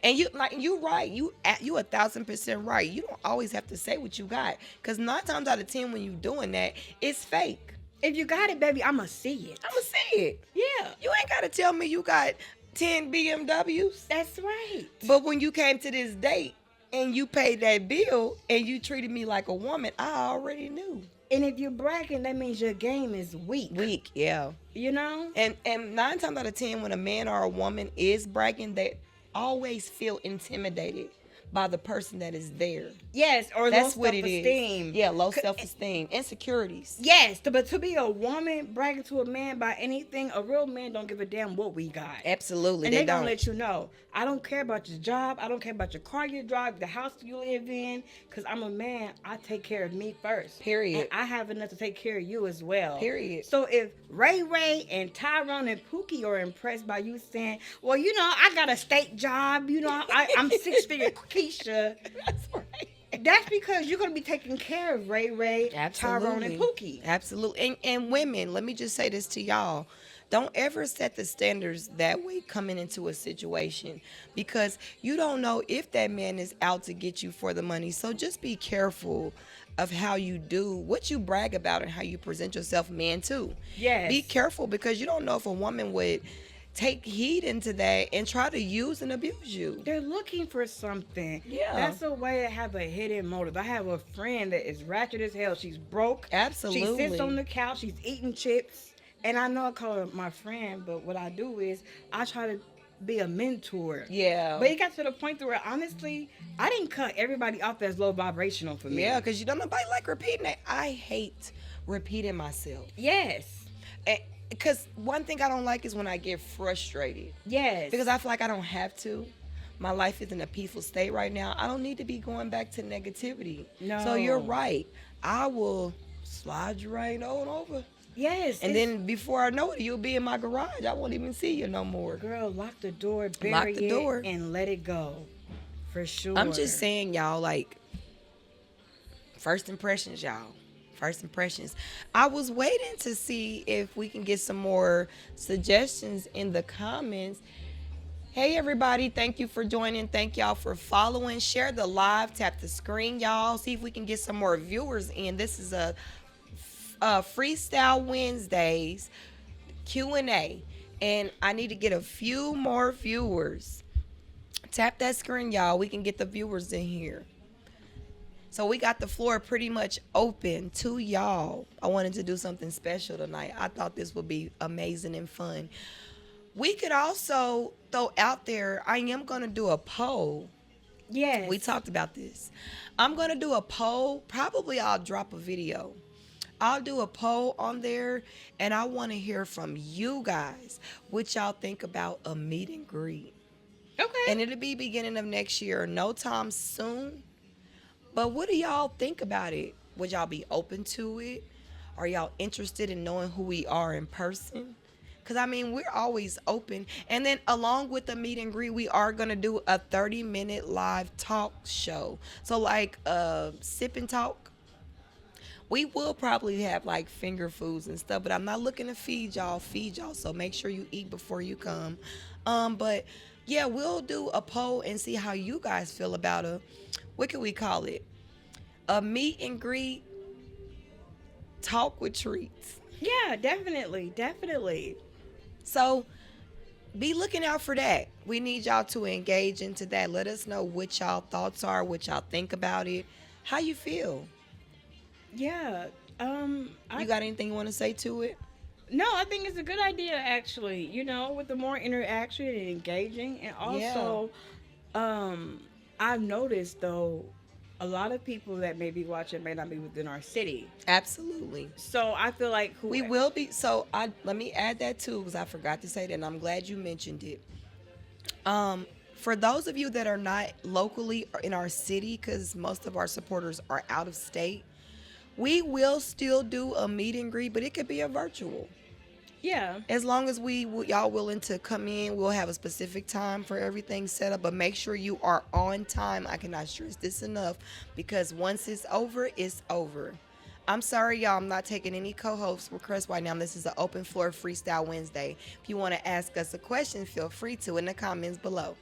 A: And you like you right. You 1,000% right. You don't always have to say what you got, because 9 times out of 10 when you doing that, it's fake.
B: If you got it, baby, I'ma see it.
A: I'ma see it.
B: Yeah.
A: You ain't gotta tell me you got 10 BMWs.
B: That's right.
A: But when you came to this date and you paid that bill and you treated me like a woman, I already knew.
B: And if you're bragging, that means your game is weak.
A: Weak, yeah.
B: You know?
A: And 9 times out of 10, when a man or a woman is bragging, they always feel intimidated by the person that is there.
B: Yes, or
A: that's
B: low
A: what it
B: self-esteem.
A: is. Yeah, low self-esteem, insecurities.
B: Yes, but to be a woman bragging to a man by anything, a real man don't give a damn what we got.
A: Absolutely,
B: and they
A: don't
B: gonna let you know. I don't care about your job. I don't care about your car you drive, the house you live in. Because I'm a man, I take care of me first.
A: Period.
B: And I have enough to take care of you as well.
A: Period.
B: So if Ray Ray and Tyrone and Pookie are impressed by you saying, well, you know, I got a state job. You know, I'm 6-figure Keisha.
A: That's right.
B: That's because you're going to be taking care of Ray Ray, Tyrone, and Pookie.
A: Absolutely. And women, let me just say this to y'all. Don't ever set the standards that way coming into a situation, because you don't know if that man is out to get you for the money. So just be careful of how you do, what you brag about, and how you present yourself, man, too.
B: Yes.
A: Be careful, because you don't know if a woman would take heed into that and try to use and abuse you.
B: They're looking for something.
A: Yeah.
B: That's a way to have a hidden motive. I have a friend that is ratchet as hell. She's broke.
A: Absolutely.
B: She sits on the couch. She's eating chips. And I know I call her my friend, but what I do is I try to be a mentor.
A: Yeah.
B: But it got to the point to where, honestly, I didn't cut everybody off that's low vibrational for me.
A: Yeah, because you don't nobody like repeating it. I hate repeating myself.
B: Yes.
A: Because one thing I don't like is when I get frustrated.
B: Yes.
A: Because I feel like I don't have to. My life is in a peaceful state right now. I don't need to be going back to negativity.
B: No.
A: So you're right. I will slide you right on over.
B: Yes.
A: And then before I know it, you'll be in my garage. I won't even see you no more.
B: Girl, lock the door,
A: Lock
B: bury
A: the door.
B: it, and let it go. For sure.
A: I'm just saying, y'all, like, first impressions, y'all. First impressions. I was waiting to see if we can get some more suggestions in the comments. Hey, everybody. Thank you for joining. Thank y'all for following. Share the live. Tap the screen, y'all. See if we can get some more viewers in. This is a FreeStyle Wednesdays Q&A. And I need to get a few more viewers. Tap that screen, y'all. We can get the viewers in here. So we got the floor pretty much open to y'all. I wanted to do something special tonight. I thought this would be amazing and fun. We could also throw out there, I am going to do a poll.
B: Yes.
A: We talked about this. I'm going to do a poll. Probably I'll drop a video. I'll do a poll on there, and I want to hear from you guys what y'all think about a meet and greet.
B: Okay.
A: And it'll be beginning of next year, no time soon. But what do y'all think about it? Would y'all be open to it? Are y'all interested in knowing who we are in person? Because, I mean, we're always open. And then along with the meet and greet, we are going to do a 30-minute live talk show. So, like, sip and talk. We will probably have, like, finger foods and stuff. But I'm not looking to feed y'all. So make sure you eat before you come. But, yeah, we'll do a poll and see how you guys feel about what can we call it? A meet and greet talk with treats.
B: Yeah, definitely.
A: So be looking out for that. We need y'all to engage into that. Let us know what y'all thoughts are, what y'all think about it, how you feel.
B: Yeah.
A: You got anything you want to say to it?
B: No, I think it's a good idea, actually. You know, with the more interaction and engaging. And also, I've noticed, though, a lot of people that may be watching may not be within our city.
A: Absolutely.
B: So I feel like
A: we will be. So let me add that too, because I forgot to say that, and I'm glad you mentioned it. For those of you that are not locally or in our city, because most of our supporters are out of state, we will still do a meet and greet, but it could be a virtual.
B: Yeah.
A: As long as y'all willing to come in, we'll have a specific time for everything set up. But make sure you are on time. I cannot stress this enough because once it's over, it's over. I'm sorry, y'all. I'm not taking any co-host requests right now. This is an open floor Freestyle Wednesday. If you want to ask us a question, feel free to in the comments below.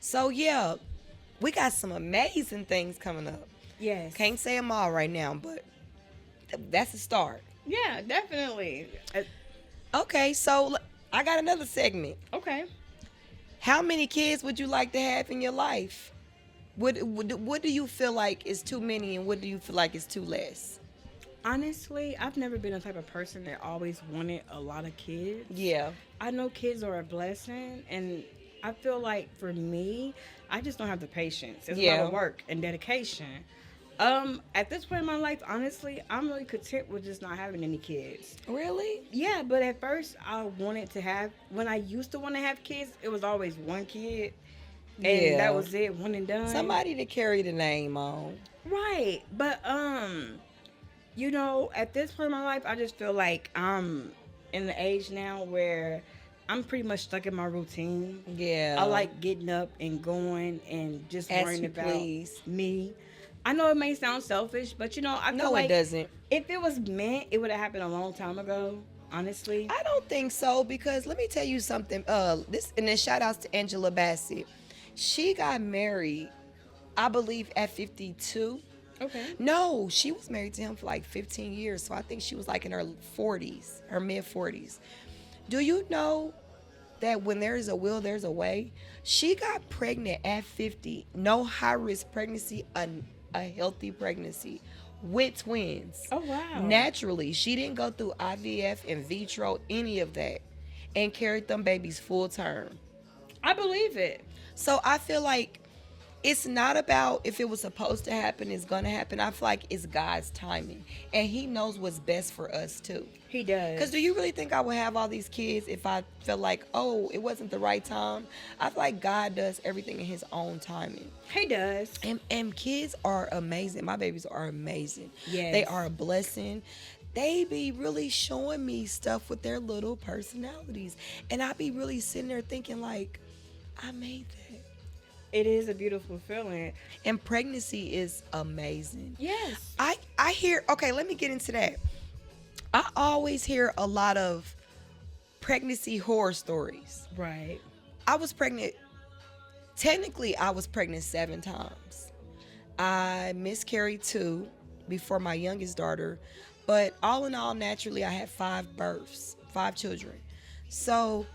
A: So yeah, we got some amazing things coming up.
B: Yes.
A: Can't say them all right now, but that's a start.
B: Yeah, definitely.
A: Okay, so I got another segment.
B: Okay.
A: How many kids would you like to have in your life? What do you feel like is too many, and what do you feel like is too less?
B: Honestly, I've never been the type of person that always wanted a lot of kids.
A: Yeah,
B: I know kids are a blessing, and I feel like for me, I just don't have the patience. It's a lot
A: Yeah.
B: of work and dedication. At this point in my life, honestly, I'm really content with just not having any kids.
A: really?
B: Yeah, but at first I wanted to have when I used to want to have kids, it was always one kid and
A: Yeah.
B: that was it, one and done.
A: Somebody to carry the name on.
B: Right. But at this point in my life I just feel like I'm in the age now where I'm pretty much stuck in my routine.
A: Yeah.
B: I like getting up and going and just
A: As
B: worrying
A: you
B: about
A: please.
B: me. I know it may sound selfish, but I feel
A: No,
B: like
A: it doesn't.
B: if it was meant, it would have happened a long time ago. Honestly,
A: I don't think so because let me tell you something. This and then shout outs to Angela Bassett. She got married, I believe, at 52.
B: okay.
A: No, she was married to him for like 15 years. So I think she was like in her 40s, her mid 40s. Do you know that when there is a will, there's a way? She got pregnant at 50. No high risk pregnancy, a healthy pregnancy with twins.
B: Oh wow.
A: Naturally, she didn't go through IVF, in vitro, any of that, and carried them babies full term.
B: I believe it.
A: So I feel like it's not about if it was supposed to happen, it's gonna happen. I feel like it's God's timing, and He knows what's best for us too.
B: He does.
A: Because do you really think I would have all these kids if I felt like, oh, it wasn't the right time? I feel like God does everything in His own timing.
B: He does.
A: And kids are amazing. My babies are amazing.
B: Yes.
A: They are a blessing. They be really showing me stuff with their little personalities. And I be really sitting there thinking like, I made that.
B: It is a beautiful feeling.
A: And pregnancy is amazing.
B: Yes.
A: I hear, okay, let me get into that. I always hear a lot of pregnancy horror stories.
B: Right.
A: I was pregnant, technically, I was pregnant 7 times. I miscarried 2 before my youngest daughter, but all in all, naturally, I had 5 births, 5 children. So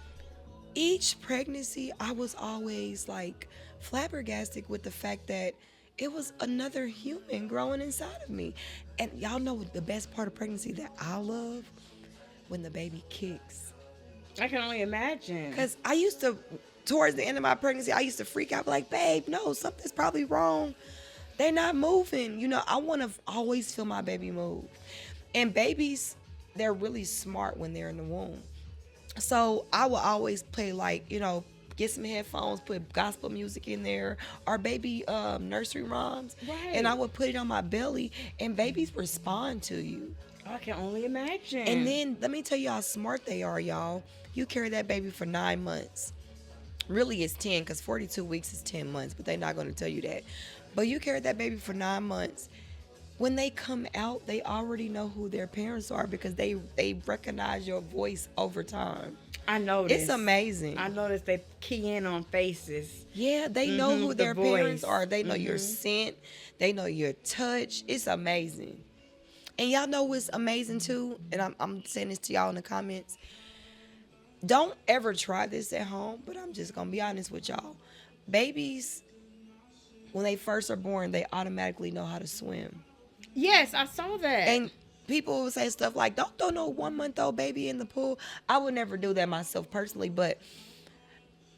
A: each pregnancy, I was always like flabbergasted with the fact that it was another human growing inside of me. And y'all know the best part of pregnancy that I love? When the baby kicks.
B: I can only imagine.
A: Because I used to, towards the end of my pregnancy, I used to freak out like, babe, no, something's probably wrong. They're not moving. I want to always feel my baby move. And babies, they're really smart when they're in the womb. So I will always play like, get some headphones, put gospel music in there, or baby nursery rhymes.
B: Right.
A: And I would put it on my belly, and babies respond to you.
B: I can only imagine.
A: And then let me tell you how smart they are, y'all. You carry that baby for 9 months. Really, it's 10 because 42 weeks is 10 months, but they're not going to tell you that. But you carry that baby for 9 months. When they come out, they already know who their parents are because they recognize your voice over time.
B: I noticed.
A: It's amazing.
B: I noticed they key in on faces.
A: Yeah, they know who
B: the
A: their parents
B: voice.
A: are. They know your scent. They know your touch. It's amazing. And y'all know what's amazing too? And I'm saying this to y'all in the comments. Don't ever try this at home, but I'm just going to be honest with y'all. Babies, when they first are born, they automatically know how to swim.
B: Yes, I saw that.
A: And people will say stuff like, don't throw no 1-month-old baby in the pool. I would never do that myself personally, but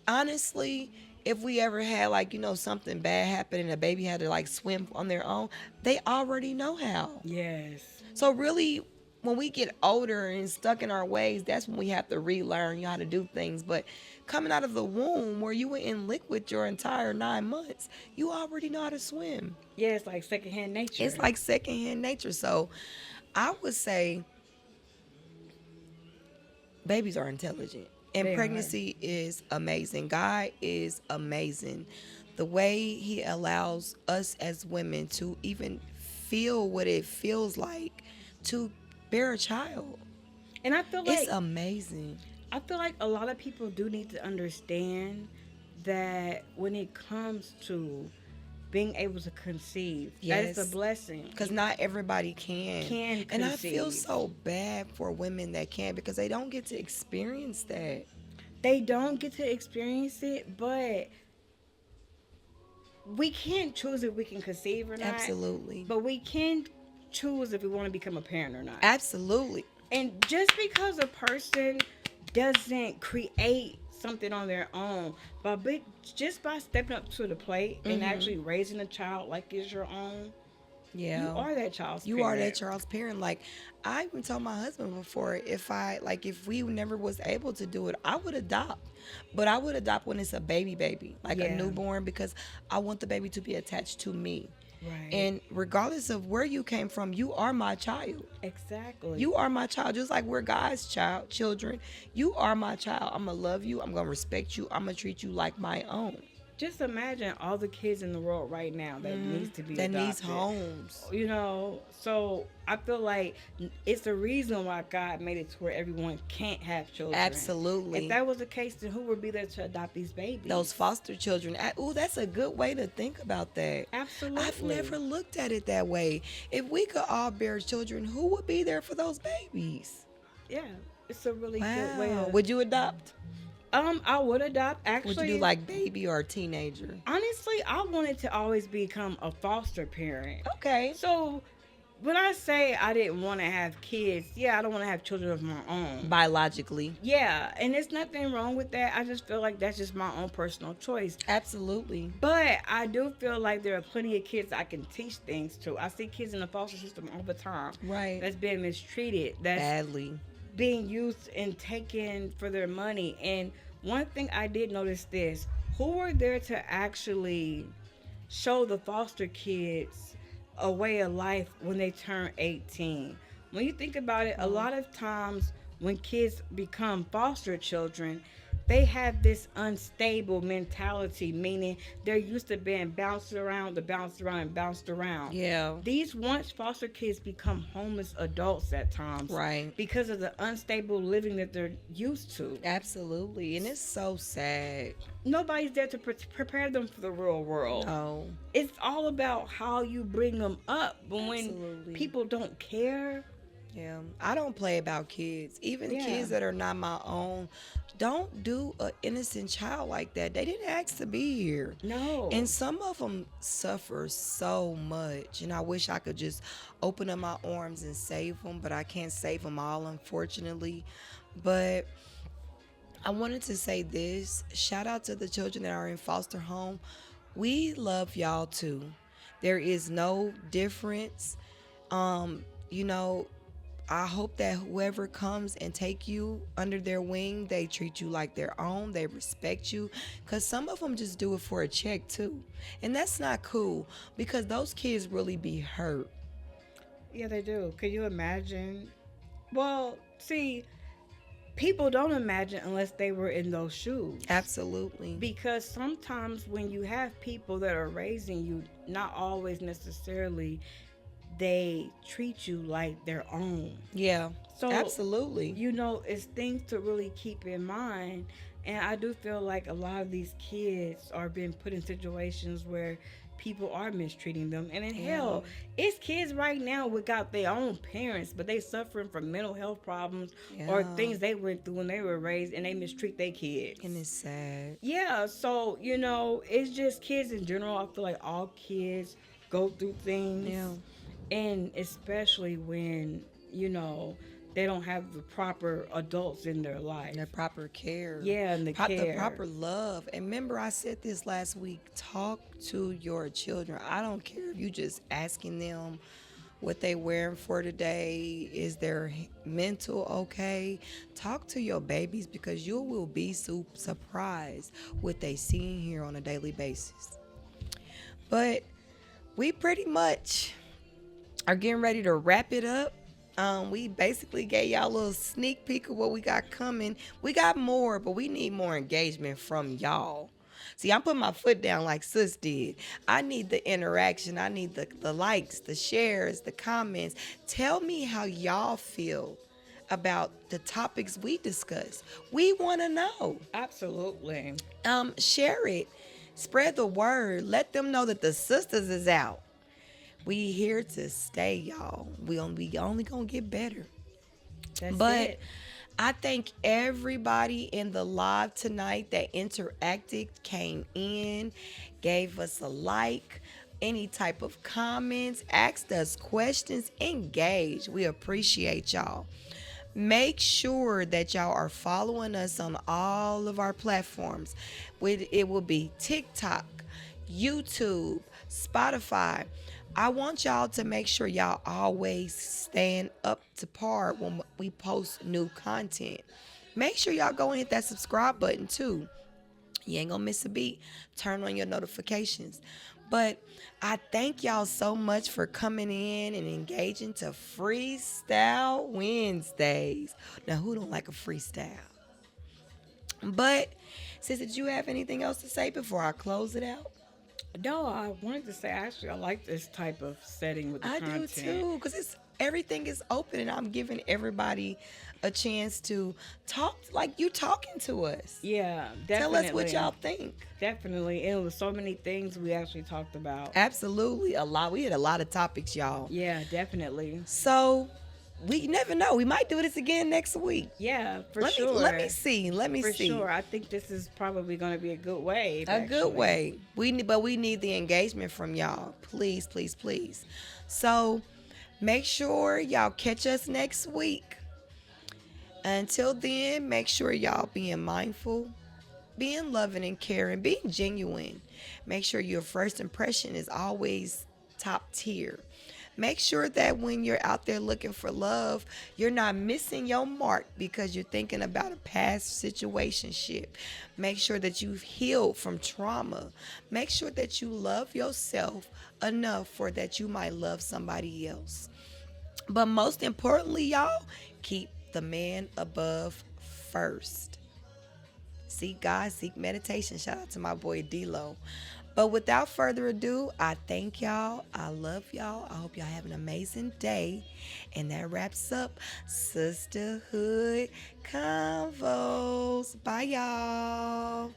A: honestly, if we ever had something bad happen and a baby had to swim on their own, they already know how.
B: Yes.
A: So really, when we get older and stuck in our ways, that's when we have to relearn how to do things. But coming out of the womb where you were in liquid your entire 9 months, you already know how to swim.
B: Yeah, it's like secondhand nature.
A: It's like secondhand nature. So I would say Babies are intelligent. And
B: They are.
A: pregnancy is amazing. God is amazing. The way He allows us as women to even feel what it feels like to bear a child.
B: And
A: It's amazing.
B: I feel like a lot of people do need to understand that when it comes to being able to conceive, that is a
A: Yes.
B: blessing.
A: Because not everybody can.
B: Can
A: And I feel
B: conceive.
A: so bad for women that can because they don't get to experience that.
B: They don't get to experience it, but we can't choose if we can conceive or not.
A: Absolutely.
B: But we can choose if we want to become a parent or not.
A: Absolutely.
B: And just because a person doesn't create something on their own, but just by stepping up to the plate and
A: Mhm.
B: actually raising a child like it's your own,
A: Yeah.
B: you are that child's
A: You
B: parent.
A: are that child's parent. Like I even told my husband before, if we never was able to do it, I would adopt. But I would adopt when it's a baby, like a
B: Yeah.
A: newborn, because I want the baby to be attached to me.
B: Right.
A: And regardless of where you came from, you are my child.
B: Exactly.
A: You are my child, just like we're God's children. You are my child. I'm gonna love you. I'm gonna respect you. I'm gonna treat you like my own.
B: Just imagine all the kids in the world right now that needs to be
A: That
B: adopted.
A: needs homes.
B: You know, so I feel like it's the reason why God made it to where everyone can't have children.
A: Absolutely.
B: If that was the case, then who would be there to adopt these babies?
A: Those foster children. Oh, that's a good way to think about that.
B: Absolutely.
A: I've never looked at it that way. If we could all bear children, who would be there for those babies?
B: Yeah, it's a really good way.
A: Wow. Would you adopt?
B: I would adopt. Actually,
A: Would you do like baby or teenager?
B: honestly, I wanted to always become a foster parent.
A: Okay.
B: So when I say I didn't want to have kids, yeah, I don't want to have children of my own.
A: Biologically.
B: Yeah, and there's nothing wrong with that. I just feel like that's just my own personal choice.
A: Absolutely.
B: But I do feel like there are plenty of kids I can teach things to. I see kids in the foster system all the time
A: Right.
B: that's being mistreated, that's
A: Badly.
B: being used and taken for their money. And one thing I did notice this, who were there to actually show the foster kids a way of life when they turn 18? When you think about it, a lot of times when kids become foster children, they have this unstable mentality, meaning they're used to being bounced around, and bounced around.
A: Yeah.
B: These once foster kids become homeless adults at times
A: Right.
B: because of the unstable living that they're used to.
A: Absolutely. And it's so sad.
B: Nobody's there to prepare them for the real world.
A: Oh.
B: It's all about how you bring them up. But when
A: Absolutely.
B: people don't care,
A: Yeah. I don't play about kids. Even
B: Yeah.
A: kids that are not my own. Don't do an innocent child like that. They didn't ask to be here.
B: no.
A: And some of them suffer so much. And I wish I could just open up my arms and save them, but I can't save them all, unfortunately. But I wanted to say this. Shout out to the children that are in foster home. We love y'all too. There is no difference. You know, I hope that whoever comes and take you under their wing, they treat you like their own. They respect you. Because some of them just do it for a check too. And that's not cool because those kids really be hurt.
B: Yeah, they do. Can you imagine? Well, see, people don't imagine unless they were in those shoes.
A: Absolutely.
B: Because sometimes when you have people that are raising you, not always necessarily they treat you like their own.
A: Yeah.
B: So,
A: Absolutely.
B: you know, it's things to really keep in mind. And I do feel like a lot of these kids are being put in situations where people are mistreating them. And in hell, it's kids right now without their own parents, but they suffering from mental health problems or
A: Yeah.
B: things they went through when they were raised, and they mistreat their kids.
A: And it's sad.
B: Yeah, so you know, it's just kids in general. I feel like all kids go through things.
A: Yeah.
B: And especially when, you know, they don't have the proper adults in their life.
A: The proper care.
B: Yeah, and the
A: The
B: care.
A: proper love. And remember, I said this last week, talk to your children. I don't care if you just asking them what they wearing for today. Is their mental okay? Talk to your babies because you will be surprised what they see here on a daily basis. But we pretty much are getting ready to wrap it up. We basically gave y'all a little sneak peek of what we got coming. We got more, but we need more engagement from y'all. See, I'm putting my foot down like Sis did. I need the interaction. I need the likes, the shares, the comments. Tell me how y'all feel about the topics we discuss. We want to know.
B: Absolutely.
A: Share it. Spread the word. Let them know that the sisters is out. We here to stay, y'all. We only gonna get better.
B: That's
A: But
B: it.
A: I thank everybody in the live tonight that interacted, came in, gave us a like, any type of comments, asked us questions, engaged. We appreciate y'all. Make sure that y'all are following us on all of our platforms. It will be TikTok, YouTube, Spotify. I want y'all to make sure y'all always stand up to par when we post new content. Make sure y'all go and hit that subscribe button too. You ain't gonna miss a beat. Turn on your notifications. But I thank y'all so much for coming in and engaging to Freestyle Wednesdays. Now, who don't like a freestyle? But, sis, did you have anything else to say before I close it out?
B: No, I wanted to say actually I like this type of setting with the
A: I do
B: content.
A: too, because it's everything is open and I'm giving everybody a chance to talk like you talking to us.
B: Yeah,
A: Tell us what
B: definitely.
A: y'all think.
B: Definitely. It was so many things we actually talked about.
A: Absolutely, a lot. We had a lot of topics, y'all.
B: Yeah, definitely.
A: So we never know. We might do this again next week.
B: Yeah, for
A: Let me
B: sure.
A: let me see. Let me
B: For
A: see.
B: sure. I think this is probably going to be a good wave.
A: A good
B: actually.
A: way. We need the engagement from y'all. Please, please, please. So make sure y'all catch us next week. Until then, make sure y'all being mindful, being loving and caring, being genuine. Make sure your first impression is always top tier. Make sure that when you're out there looking for love, you're not missing your mark because you're thinking about a past situationship. Make sure that you've healed from trauma. Make sure that you love yourself enough for that you might love somebody else. But most importantly, y'all, keep the man above first. Seek God, seek meditation. Shout out to my boy D-Lo. But without further ado, I thank y'all. I love y'all. I hope y'all have an amazing day. And that wraps up Sisterhood Convos. Bye, y'all.